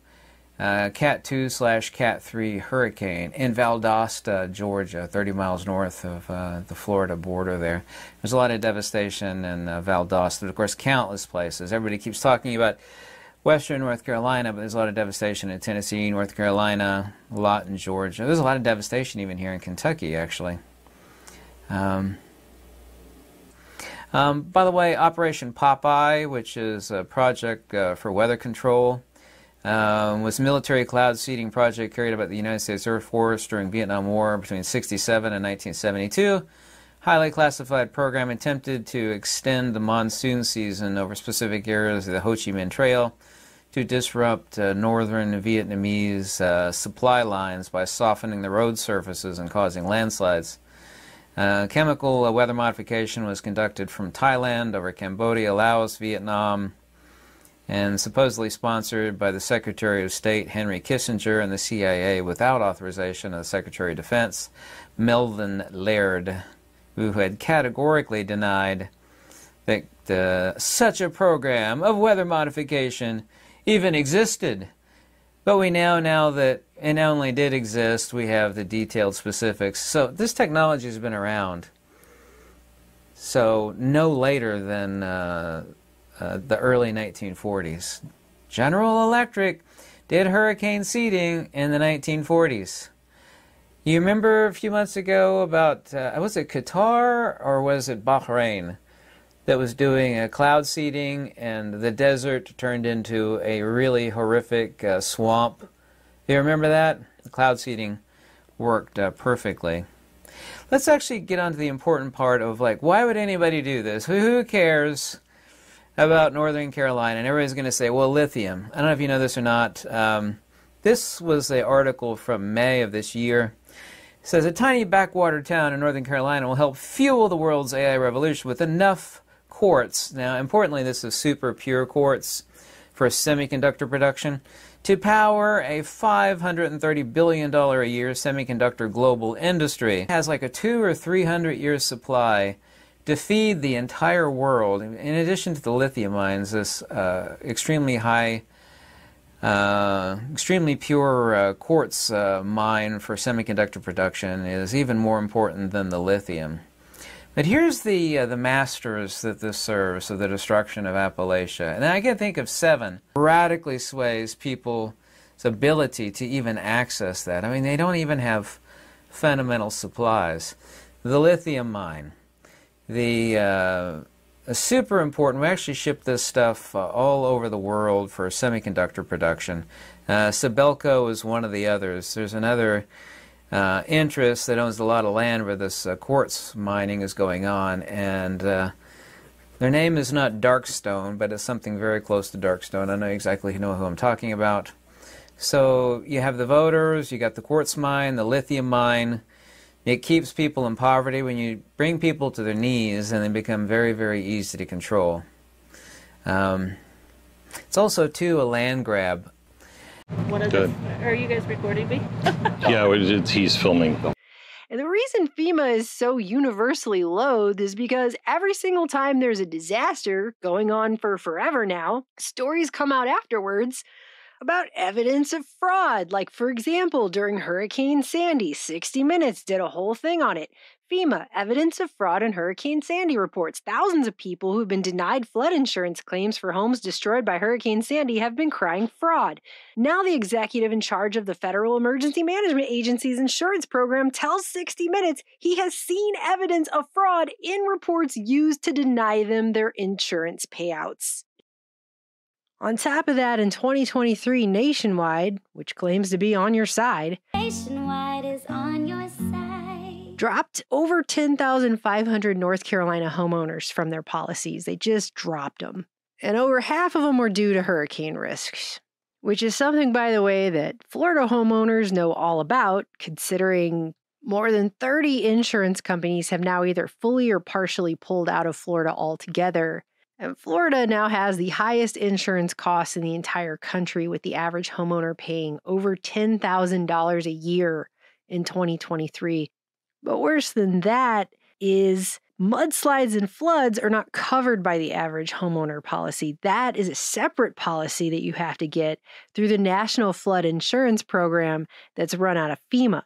Cat 2/Cat 3 hurricane in Valdosta, Georgia, 30 miles north of the Florida border there. There's a lot of devastation in Valdosta, but of course countless places. Everybody keeps talking about western North Carolina, but there's a lot of devastation in Tennessee, North Carolina, a lot in Georgia. There's a lot of devastation even here in Kentucky, actually. By the way, Operation Popeye, which is a project for weather control, was a military cloud seeding project carried out by the United States Air Force during Vietnam War between 1967 and 1972. Highly classified program attempted to extend the monsoon season over specific areas of the Ho Chi Minh Trail to disrupt northern Vietnamese supply lines by softening the road surfaces and causing landslides. Chemical weather modification was conducted from Thailand over Cambodia, Laos, Vietnam, and supposedly sponsored by the Secretary of State Henry Kissinger and the CIA without authorization of the Secretary of Defense Melvin Laird, who had categorically denied that such a program of weather modification even existed. But we now that it not only did exist, we have the detailed specifics. So this technology has been around. So no later than the early 1940s. General Electric did hurricane seeding in the 1940s. You remember a few months ago about, was it Qatar or was it Bahrain that was doing a cloud seeding and the desert turned into a really horrific swamp? You remember that? The cloud seeding worked perfectly. Let's actually get on to the important part of, like, why would anybody do this? Who cares about Northern Carolina? And everybody's going to say, well, lithium. I don't know if you know this or not. This was an article from May of this year. It says, a tiny backwater town in Northern Carolina will help fuel the world's AI revolution with enough quartz. Now, importantly, this is super pure quartz for semiconductor production to power a $530 billion a year semiconductor global industry. It has like a 200 or 300 year supply to feed the entire world. In addition to the lithium mines, this extremely high, extremely pure quartz mine for semiconductor production is even more important than the lithium. But here's the masters that this serves of the destruction of Appalachia. And I can think of 7. Radically sways people's ability to even access that. I mean, they don't even have fundamental supplies. The lithium mine. Super important. We actually ship this stuff all over the world for semiconductor production. Sibelco is one of the others. There's another interest that owns a lot of land where this quartz mining is going on, and their name is not Darkstone, but it's something very close to Darkstone. I know exactly who I'm talking about. So you have the voters, you got the quartz mine, the lithium mine. It keeps people in poverty. When you bring people to their knees, and they become very, very easy to control. It's also, too, a land grab. Are you guys recording me? Yeah, he's filming. And the reason FEMA is so universally loathed is because every single time there's a disaster going on for forever now, stories come out afterwards about evidence of fraud. Like, for example, during Hurricane Sandy, 60 Minutes did a whole thing on it. FEMA, evidence of fraud in Hurricane Sandy reports. Thousands of people who've been denied flood insurance claims for homes destroyed by Hurricane Sandy have been crying fraud. Now the executive in charge of the Federal Emergency Management Agency's insurance program tells 60 Minutes he has seen evidence of fraud in reports used to deny them their insurance payouts. On top of that, in 2023, Nationwide, which claims to be on your side, Nationwide is on your side, dropped over 10,500 North Carolina homeowners from their policies. They just dropped them. And over half of them were due to hurricane risks, which is something, by the way, that Florida homeowners know all about, considering more than 30 insurance companies have now either fully or partially pulled out of Florida altogether. And Florida now has the highest insurance costs in the entire country, with the average homeowner paying over $10,000 a year in 2023. But worse than that is mudslides and floods are not covered by the average homeowner policy. That is a separate policy that you have to get through the National Flood Insurance Program that's run out of FEMA,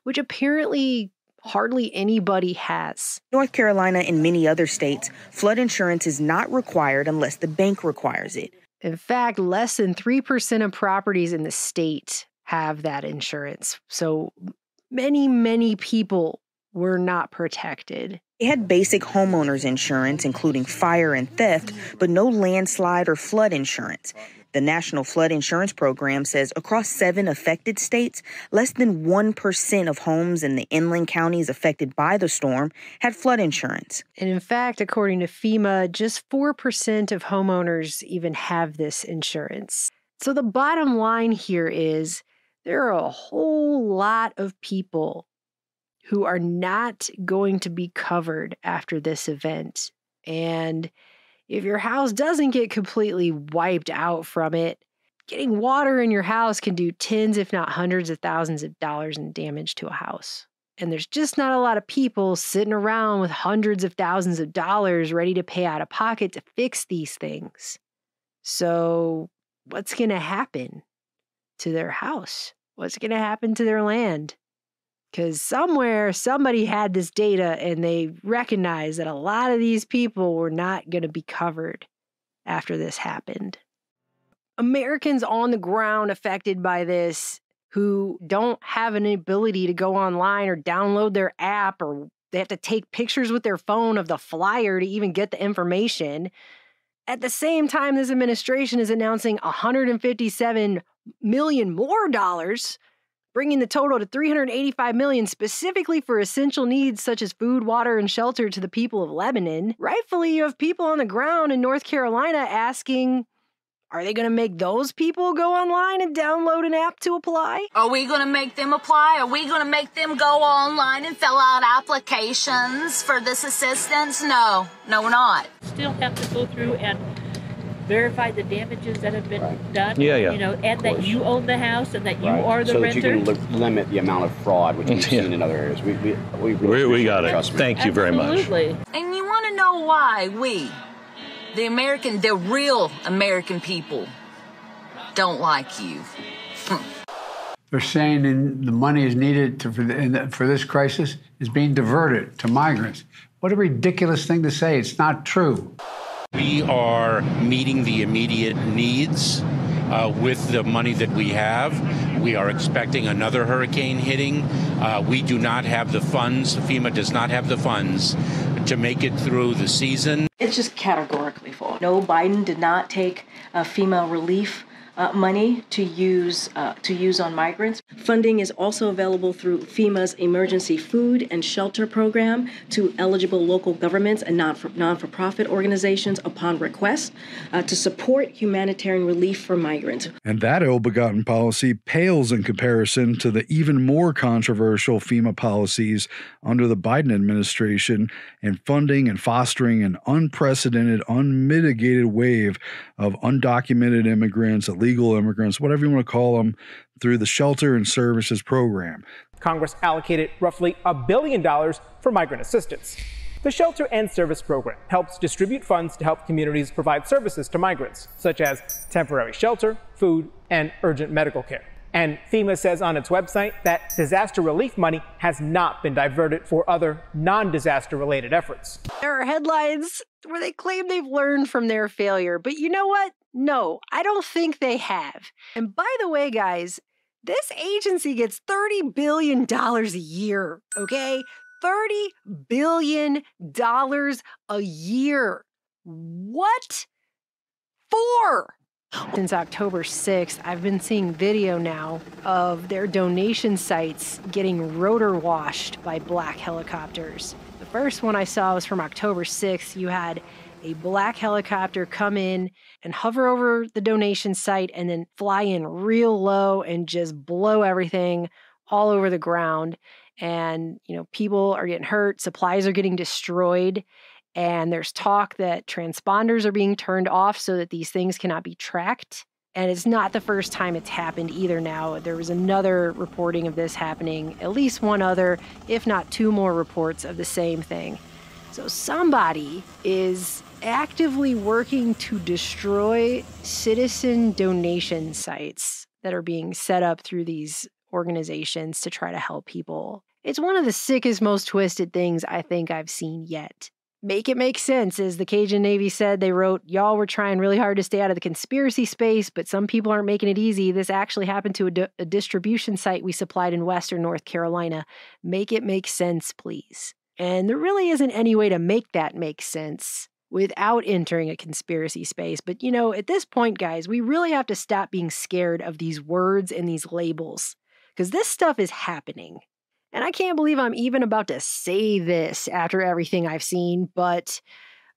which apparently hardly anybody has. North Carolina and many other states, flood insurance is not required unless the bank requires it. In fact, less than 3% of properties in the state have that insurance. So many people were not protected. They had basic homeowners insurance, including fire and theft, but no landslide or flood insurance. The National Flood Insurance Program says across 7 affected states, less than 1% of homes in the inland counties affected by the storm had flood insurance. And in fact, according to FEMA, just 4% of homeowners even have this insurance. So the bottom line here is there are a whole lot of people who are not going to be covered after this event. And if your house doesn't get completely wiped out from it, getting water in your house can do tens, if not hundreds of thousands of dollars in damage to a house. And there's just not a lot of people sitting around with hundreds of thousands of dollars ready to pay out of pocket to fix these things. So what's going to happen to their house? What's going to happen to their land? Because somewhere, somebody had this data and they recognized that a lot of these people were not going to be covered after this happened. Americans on the ground affected by this who don't have an ability to go online or download their app, or they have to take pictures with their phone of the flyer to even get the information. At the same time, this administration is announcing $157 million more dollars, bringing the total to $385 million specifically for essential needs such as food, water, and shelter to the people of Lebanon. Rightfully, you have people on the ground in North Carolina asking, are they going to make those people go online and download an app to apply? Are we going to make them apply? Are we going to make them go online and fill out applications for this assistance? No, we're not. Still have to go through and verify the damages that have been done. Yeah. You know, and that you own the house and that you are the renter. So that you can limit the amount of fraud, which we've seen in other areas. We got it. Thank you very much. Absolutely. And you want to know why we, the real American people, don't like you. They're saying the money is needed for this crisis is being diverted to migrants. What a ridiculous thing to say. It's not true. We are meeting the immediate needs with the money that we have. We are expecting another hurricane hitting. We do not have the funds. FEMA does not have the funds to make it through the season. It's just categorically false. No, Biden did not take FEMA relief money to use on migrants. Funding is also available through FEMA's Emergency Food and Shelter Program to eligible local governments and non-for-profit organizations upon request to support humanitarian relief for migrants. And that ill-begotten policy pales in comparison to the even more controversial FEMA policies under the Biden administration in funding and fostering an unprecedented, unmitigated wave of undocumented immigrants, illegal immigrants, whatever you want to call them, through the Shelter and Services Program. Congress allocated roughly $1 billion for migrant assistance. The Shelter and Service Program helps distribute funds to help communities provide services to migrants, such as temporary shelter, food, and urgent medical care. And FEMA says on its website that disaster relief money has not been diverted for other non-disaster related efforts. There are headlines where they claim they've learned from their failure, but you know what? No, I don't think they have. And by the way, guys, this agency gets $30 billion a year, okay? $30 billion a year. What for? Since October 6th, I've been seeing video now of their donation sites getting rotor washed by black helicopters. The first one I saw was from October 6th. You had a black helicopter come in and hover over the donation site and then fly in real low and just blow everything all over the ground. And, you know, people are getting hurt, supplies are getting destroyed. And there's talk that transponders are being turned off so that these things cannot be tracked. And it's not the first time it's happened either now. There was another reporting of this happening, at least one other, if not two more reports of the same thing. So somebody is actively working to destroy citizen donation sites that are being set up through these organizations to try to help people. It's one of the sickest, most twisted things I think I've seen yet. Make it make sense. As the Cajun Navy said, they wrote, y'all were trying really hard to stay out of the conspiracy space, but some people aren't making it easy. This actually happened to a distribution site we supplied in Western North Carolina. Make it make sense, please. And there really isn't any way to make that make sense without entering a conspiracy space. But, you know, at this point, guys, we really have to stop being scared of these words and these labels, because this stuff is happening. And I can't believe I'm even about to say this after everything I've seen, but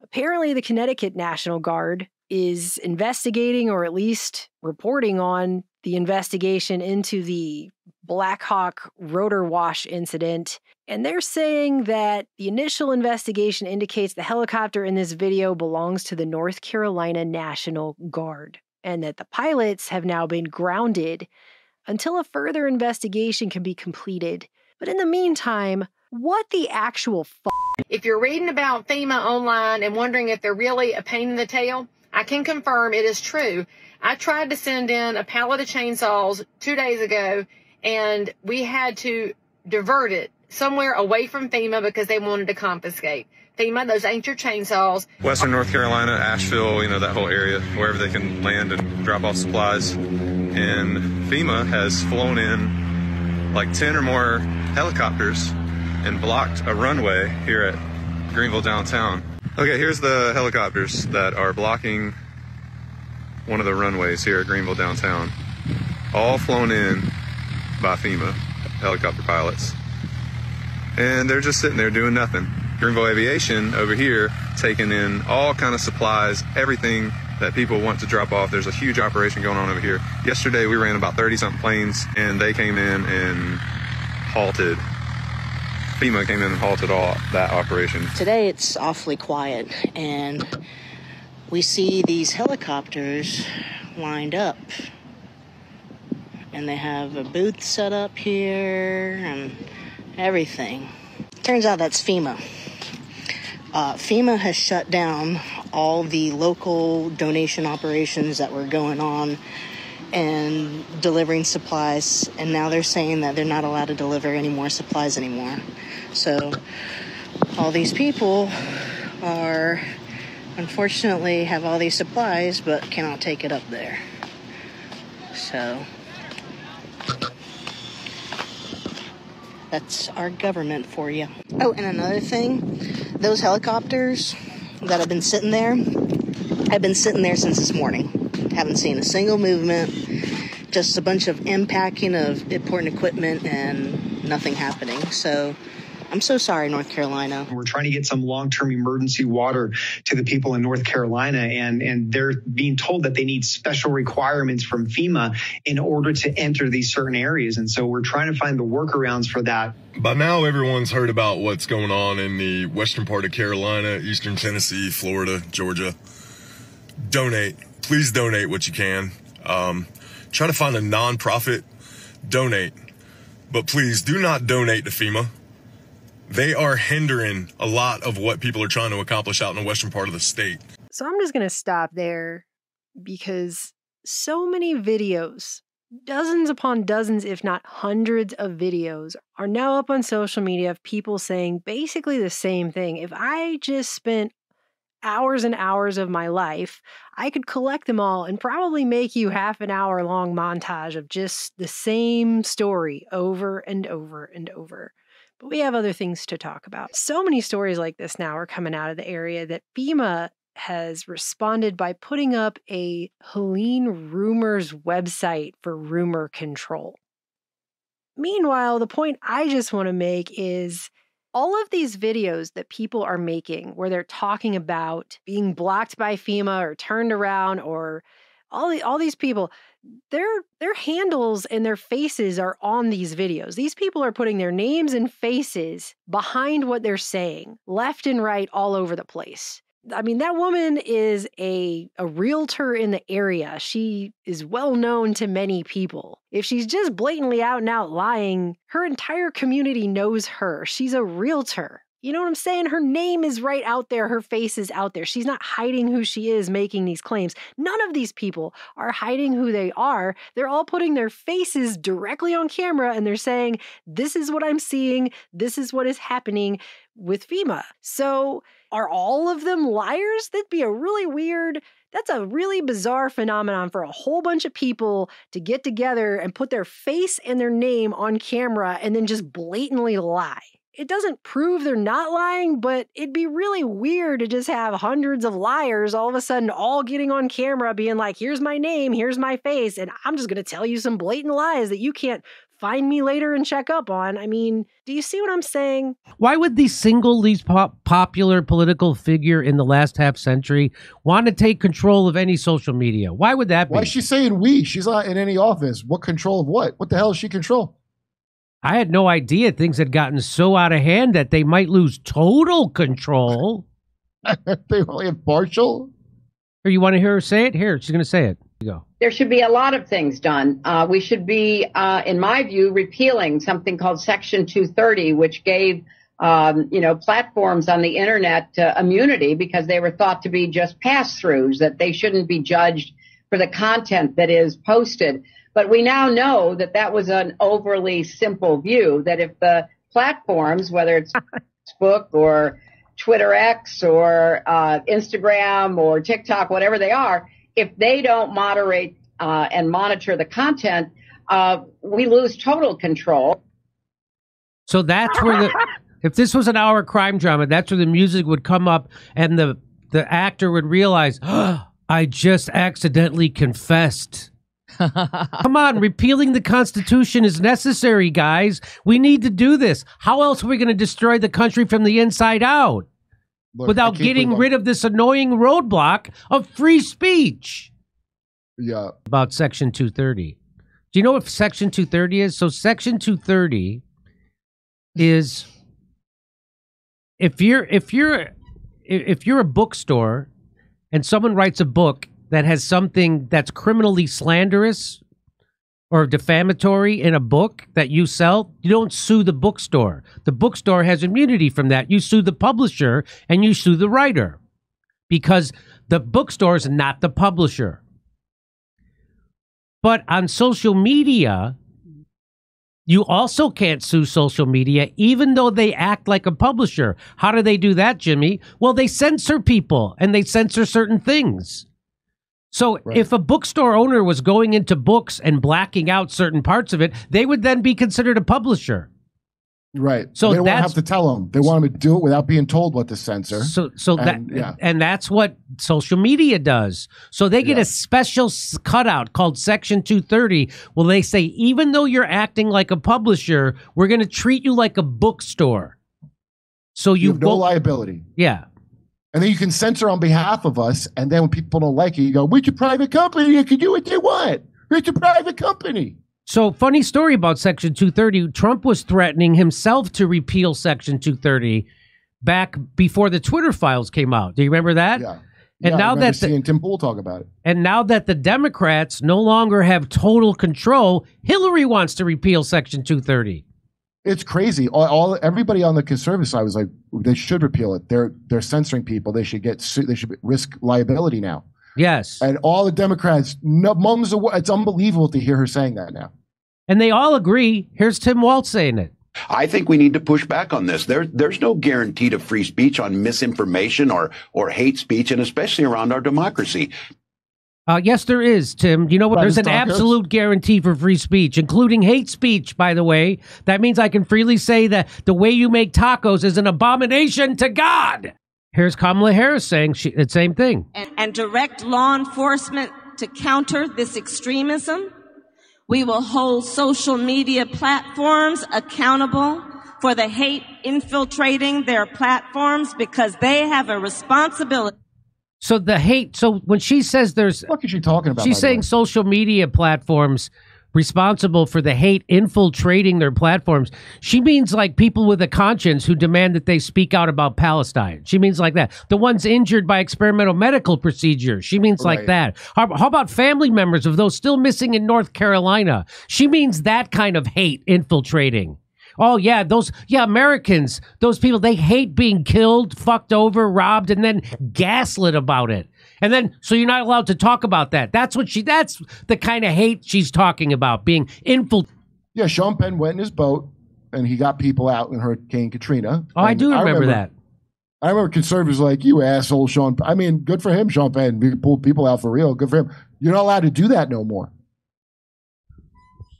apparently the Connecticut National Guard is investigating, or at least reporting on, the investigation into the Black Hawk rotor wash incident. And they're saying that the initial investigation indicates the helicopter in this video belongs to the North Carolina National Guard, and that the pilots have now been grounded until a further investigation can be completed. But in the meantime, what the actual If you're reading about FEMA online and wondering if they're really a pain in the tail, I can confirm it is true. I tried to send in a pallet of chainsaws 2 days ago, and we had to divert it somewhere away from FEMA because they wanted to confiscate. FEMA, those ain't your chainsaws. Western North Carolina, Asheville, you know, that whole area, wherever they can land and drop off supplies. And FEMA has flown in like 10 or more helicopters and blocked a runway here at Greenville downtown. Okay, here's the helicopters that are blocking one of the runways here at Greenville downtown. All flown in by FEMA helicopter pilots. And they're just sitting there doing nothing. Greenville Aviation over here taking in all kind of supplies, everything that people want to drop off. There's a huge operation going on over here. Yesterday we ran about 30-something planes, and they came in and halted. FEMA came in and halted all that operation. Today it's awfully quiet, and we see these helicopters lined up. And they have a booth set up here and everything. Turns out that's FEMA. FEMA has shut down all the local donation operations that were going on and delivering supplies, and now they're saying that they're not allowed to deliver any more supplies anymore. So all these people are, unfortunately, have all these supplies but cannot take it up there. So that's our government for you. Oh, and another thing, those helicopters that have been sitting there, I've been sitting there since this morning. Haven't seen a single movement, just a bunch of unpacking of important equipment and nothing happening. So I'm so sorry, North Carolina. We're trying to get some long-term emergency water to the people in North Carolina, and they're being told that they need special requirements from FEMA in order to enter these certain areas. And so we're trying to find the workarounds for that. By now, everyone's heard about what's going on in the western part of Carolina, eastern Tennessee, Florida, Georgia. Donate. Please donate what you can. Try to find a nonprofit. Donate. But please do not donate to FEMA. They are hindering a lot of what people are trying to accomplish out in the western part of the state. So I'm just going to stop there, because so many videos Dozens upon dozens, if not hundreds of videos are now up on social media of people saying basically the same thing. If I just spent hours and hours of my life, I could collect them all and probably make you half an hour long montage of just the same story over and over and over. But we have other things to talk about. So many stories like this now are coming out of the area that FEMA has responded by putting up a Helene Rumors website for rumor control. Meanwhile, the point I just want to make is all of these videos that people are making where they're talking about being blocked by FEMA or turned around or all these people, their handles and their faces are on these videos. These people are putting their names and faces behind what they're saying, left and right, all over the place. I mean, that woman is a realtor in the area. She is well known to many people. If she's just blatantly out and out lying, her entire community knows her. She's a realtor. You know what I'm saying? Her name is right out there. Her face is out there. She's not hiding who she is making these claims. None of these people are hiding who they are. They're all putting their faces directly on camera and they're saying, this is what I'm seeing. This is what is happening with FEMA. So are all of them liars? That's a really bizarre phenomenon for a whole bunch of people to get together and put their face and their name on camera and then just blatantly lie. It doesn't prove they're not lying, but it'd be really weird to just have hundreds of liars all of a sudden all getting on camera being like, here's my name, here's my face, and I'm just going to tell you some blatant lies that you can't find me later and check up on. I mean, do you see what I'm saying? Why would the single least popular political figure in the last half century want to take control of any social media? Why would that be? Why is she saying we? She's not in any office. What control of what? What the hell does she control? I had no idea things had gotten so out of hand that they might lose total control. They only have partial? Or you want to hear her say it? Here, she's going to say it. You go. There should be a lot of things done. We should be, in my view, repealing something called Section 230, which gave, platforms on the internet immunity because they were thought to be just pass-throughs, that they shouldn't be judged for the content that is posted. But we now know that that was an overly simple view, that if the platforms, whether it's Facebook or Twitter X or Instagram or TikTok, whatever they are, if they don't moderate and monitor the content, we lose total control. So that's where if this was an hour crime drama, that's where the music would come up and the actor would realize, oh, I just accidentally confessed. Come on, repealing the Constitution is necessary, guys. We need to do this. How else are we going to destroy the country from the inside out? Look, without getting rid of this annoying roadblock of free speech? Yeah. About Section 230. Do you know what Section 230 is? So Section 230 is if you're a bookstore and someone writes a book that has something that's criminally slanderous or defamatory in a book that you sell, you don't sue the bookstore. The bookstore has immunity from that. You sue the publisher and you sue the writer because the bookstore is not the publisher. But on social media, you also can't sue social media, even though they act like a publisher. How do they do that, Jimmy? Well, they censor people and they censor certain things. So if a bookstore owner was going into books and blacking out certain parts of it, they would then be considered a publisher. Right. So they don't have to tell them. They want them to do it without being told what to censor. And that's what social media does. So they get a special cutout called Section 230. Well, they say, even though you're acting like a publisher, we're going to treat you like a bookstore. So you have no liability. Yeah. And then you can censor on behalf of us. And then when people don't like it, you go, we're a private company. You can do what they want. It's a private company. So funny story about Section 230. Trump was threatening himself to repeal Section 230 back before the Twitter files came out. Do you remember that? Yeah. And now that seeing Tim Pool talk about it. And now that the Democrats no longer have total control, Hillary wants to repeal Section 230. It's crazy. Everybody on the conservative side was like, they should repeal it. They're censoring people. They should get sued. They should risk liability now. Yes. And all the Democrats, no, mums, it's unbelievable to hear her saying that now. And they all agree. Here's Tim Walz saying it. I think we need to push back on this. There's no guarantee to free speech on misinformation or hate speech, and especially around our democracy. Yes, there is, Tim. You know what? There's an absolute guarantee for free speech, including hate speech, by the way. That means I can freely say that the way you make tacos is an abomination to God. Here's Kamala Harris saying the same thing. And direct law enforcement to counter this extremism. We will hold social media platforms accountable for the hate infiltrating their platforms because they have a responsibility. So the hate, so when she says there's... What is she talking about? She's saying social media platforms responsible for the hate infiltrating their platforms. She means like people with a conscience who demand that they speak out about Palestine. She means like that. The ones injured by experimental medical procedures. She means like that. How about family members of those still missing in North Carolina? She means that kind of hate infiltrating. Oh, yeah, Americans, those people, they hate being killed, fucked over, robbed, and then gaslit about it. And then, so you're not allowed to talk about that. That's the kind of hate she's talking about, being infiltrated. Yeah, Sean Penn went in his boat, and he got people out in Hurricane Katrina. Oh, I do remember that. I remember conservatives like, you asshole, Sean. I mean, good for him, Sean Penn. He pulled people out for real. Good for him. You're not allowed to do that no more.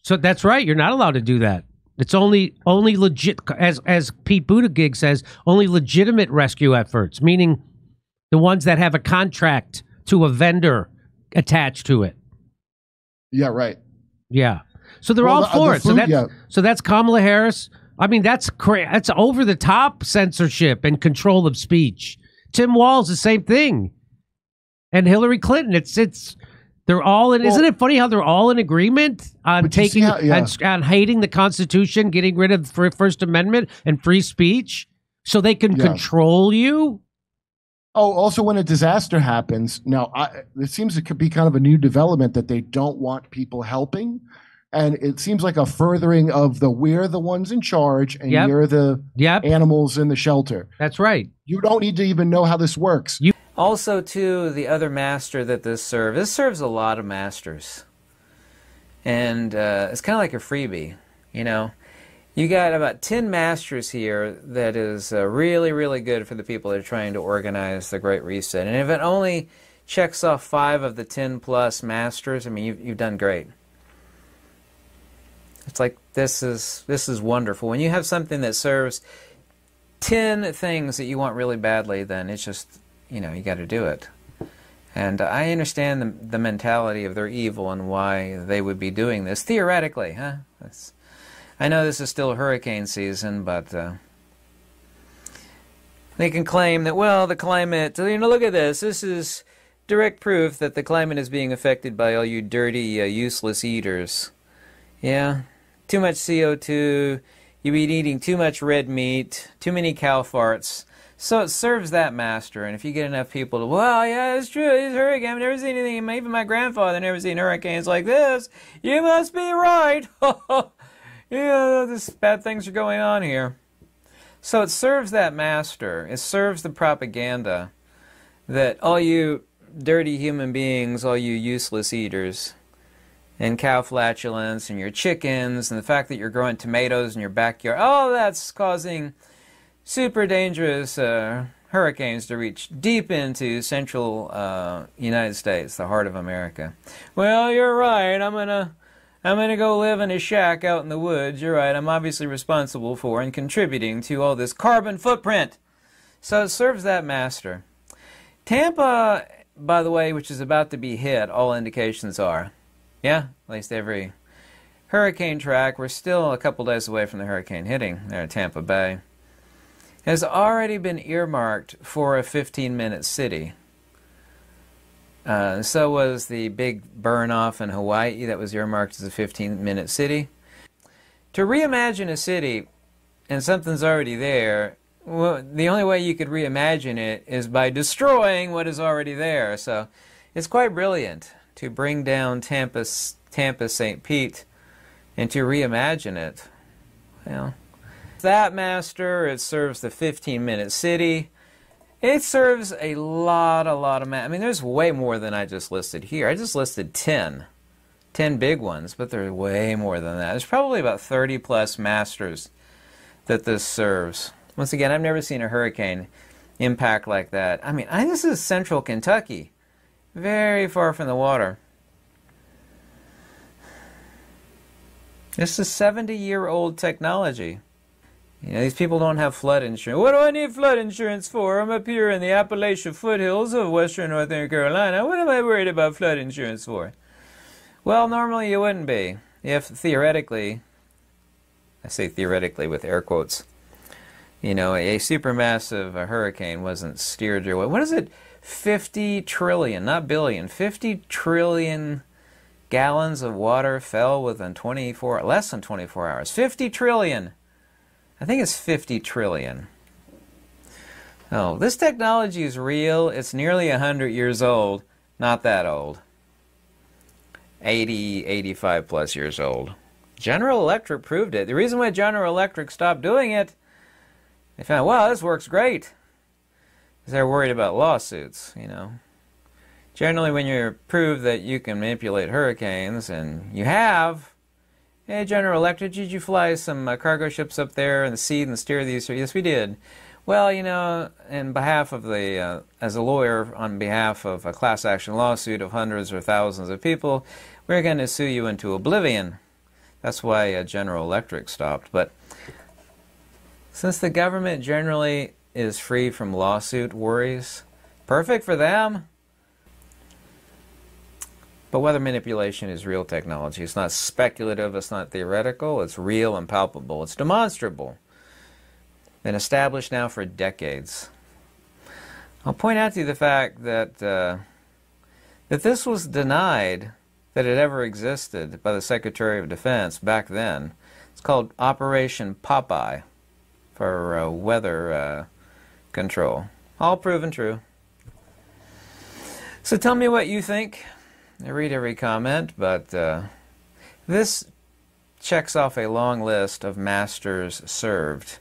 So that's right. You're not allowed to do that. It's only legit, as Pete Buttigieg says, only legitimate rescue efforts, meaning the ones that have a contract to a vendor attached to it. Yeah, right. Yeah. So they're all for it. So that's Kamala Harris. I mean, that's over the top censorship and control of speech. Tim Walz, the same thing. And Hillary Clinton, they're all in. Isn't it funny how they're all in agreement on on hating the Constitution, getting rid of the First Amendment and free speech, so they can control you? Oh, also when a disaster happens, now it seems it could be kind of a new development that they don't want people helping, and it seems like a furthering of we're the ones in charge and you're the animals in the shelter. That's right. You don't need to even know how this works. Also, too, the other master that this serves a lot of masters. And it's kind of like a freebie, you know. You got about 10 masters here that is really, really good for the people that are trying to organize the Great Reset. And if it only checks off 5 of the 10-plus masters, I mean, you've done great. It's like, this is wonderful. When you have something that serves 10 things that you want really badly, then it's just... you know, you got to do it. And I understand the mentality of their evil and why they would be doing this. Theoretically, huh? I know this is still hurricane season, but they can claim that, well, the climate, you know, look at this. This is direct proof that the climate is being affected by all you dirty, useless eaters. Yeah? Too much CO2, you've been eating too much red meat, too many cow farts. So it serves that master, and if you get enough people to, well, yeah, it's true, it's a hurricane, I've never seen anything, even my grandfather never seen hurricanes like this, you must be right. Yeah, this bad things are going on here. So it serves that master, it serves the propaganda that all you dirty human beings, all you useless eaters, and cow flatulence, and your chickens, and the fact that you're growing tomatoes in your backyard, all that's causing super dangerous hurricanes to reach deep into central United States, the heart of America. Well, you're right. I'm gonna go live in a shack out in the woods. You're right. I'm obviously responsible for and contributing to all this carbon footprint. So it serves that master. Tampa, by the way, which is about to be hit, all indications are. Yeah, at least every hurricane track. We're still a couple days away from the hurricane hitting there at Tampa Bay. Has already been earmarked for a 15-minute city. So was the big burn-off in Hawaii that was earmarked as a 15-minute city. To reimagine a city, and something's already there, well, the only way you could reimagine it is by destroying what is already there. So it's quite brilliant to bring down Tampa St. Pete and to reimagine it. Well, that master, it serves the 15-minute city, It serves a lot of I mean, there's way more than I just listed here. I just listed 10 big ones, but there's way more than that. There's probably about 30 plus masters that this serves. Once again, I've never seen a hurricane impact like that. I mean, this is central Kentucky, very far from the water. This is 70-year-old technology. You know, these people don't have flood insurance. What do I need flood insurance for? I'm up here in the Appalachian foothills of western North Carolina. What am I worried about flood insurance for? Well, normally you wouldn't be. If theoretically, I say theoretically with air quotes, you know, a supermassive hurricane wasn't steered your way. What is it? 50 trillion, not billion, 50 trillion gallons of water fell within less than 24 hours. 50 trillion. I think it's 50 trillion. Oh, this technology is real. It's nearly 100 years old. Not that old. 80, 85 plus years old. General Electric proved it. The reason why General Electric stopped doing it, they found, wow, this works great. Because they're worried about lawsuits, you know. Generally, when you prove that you can manipulate hurricanes, and you have, hey, General Electric, did you fly some cargo ships up there and seed and steer these? Yes, we did. Well, you know, in behalf of the, as a lawyer, on behalf of a class action lawsuit of hundreds or thousands of people, we're going to sue you into oblivion. That's why General Electric stopped. But since the government generally is free from lawsuit worries, perfect for them. But weather manipulation is real technology. It's not speculative, it's not theoretical, it's real and palpable. It's demonstrable. Been established now for decades. I'll point out to you the fact that that this was denied that it ever existed by the Secretary of Defense back then. It's called Operation Popeye for weather control. All proven true. So tell me what you think. I read every comment, but this checks off a long list of masters served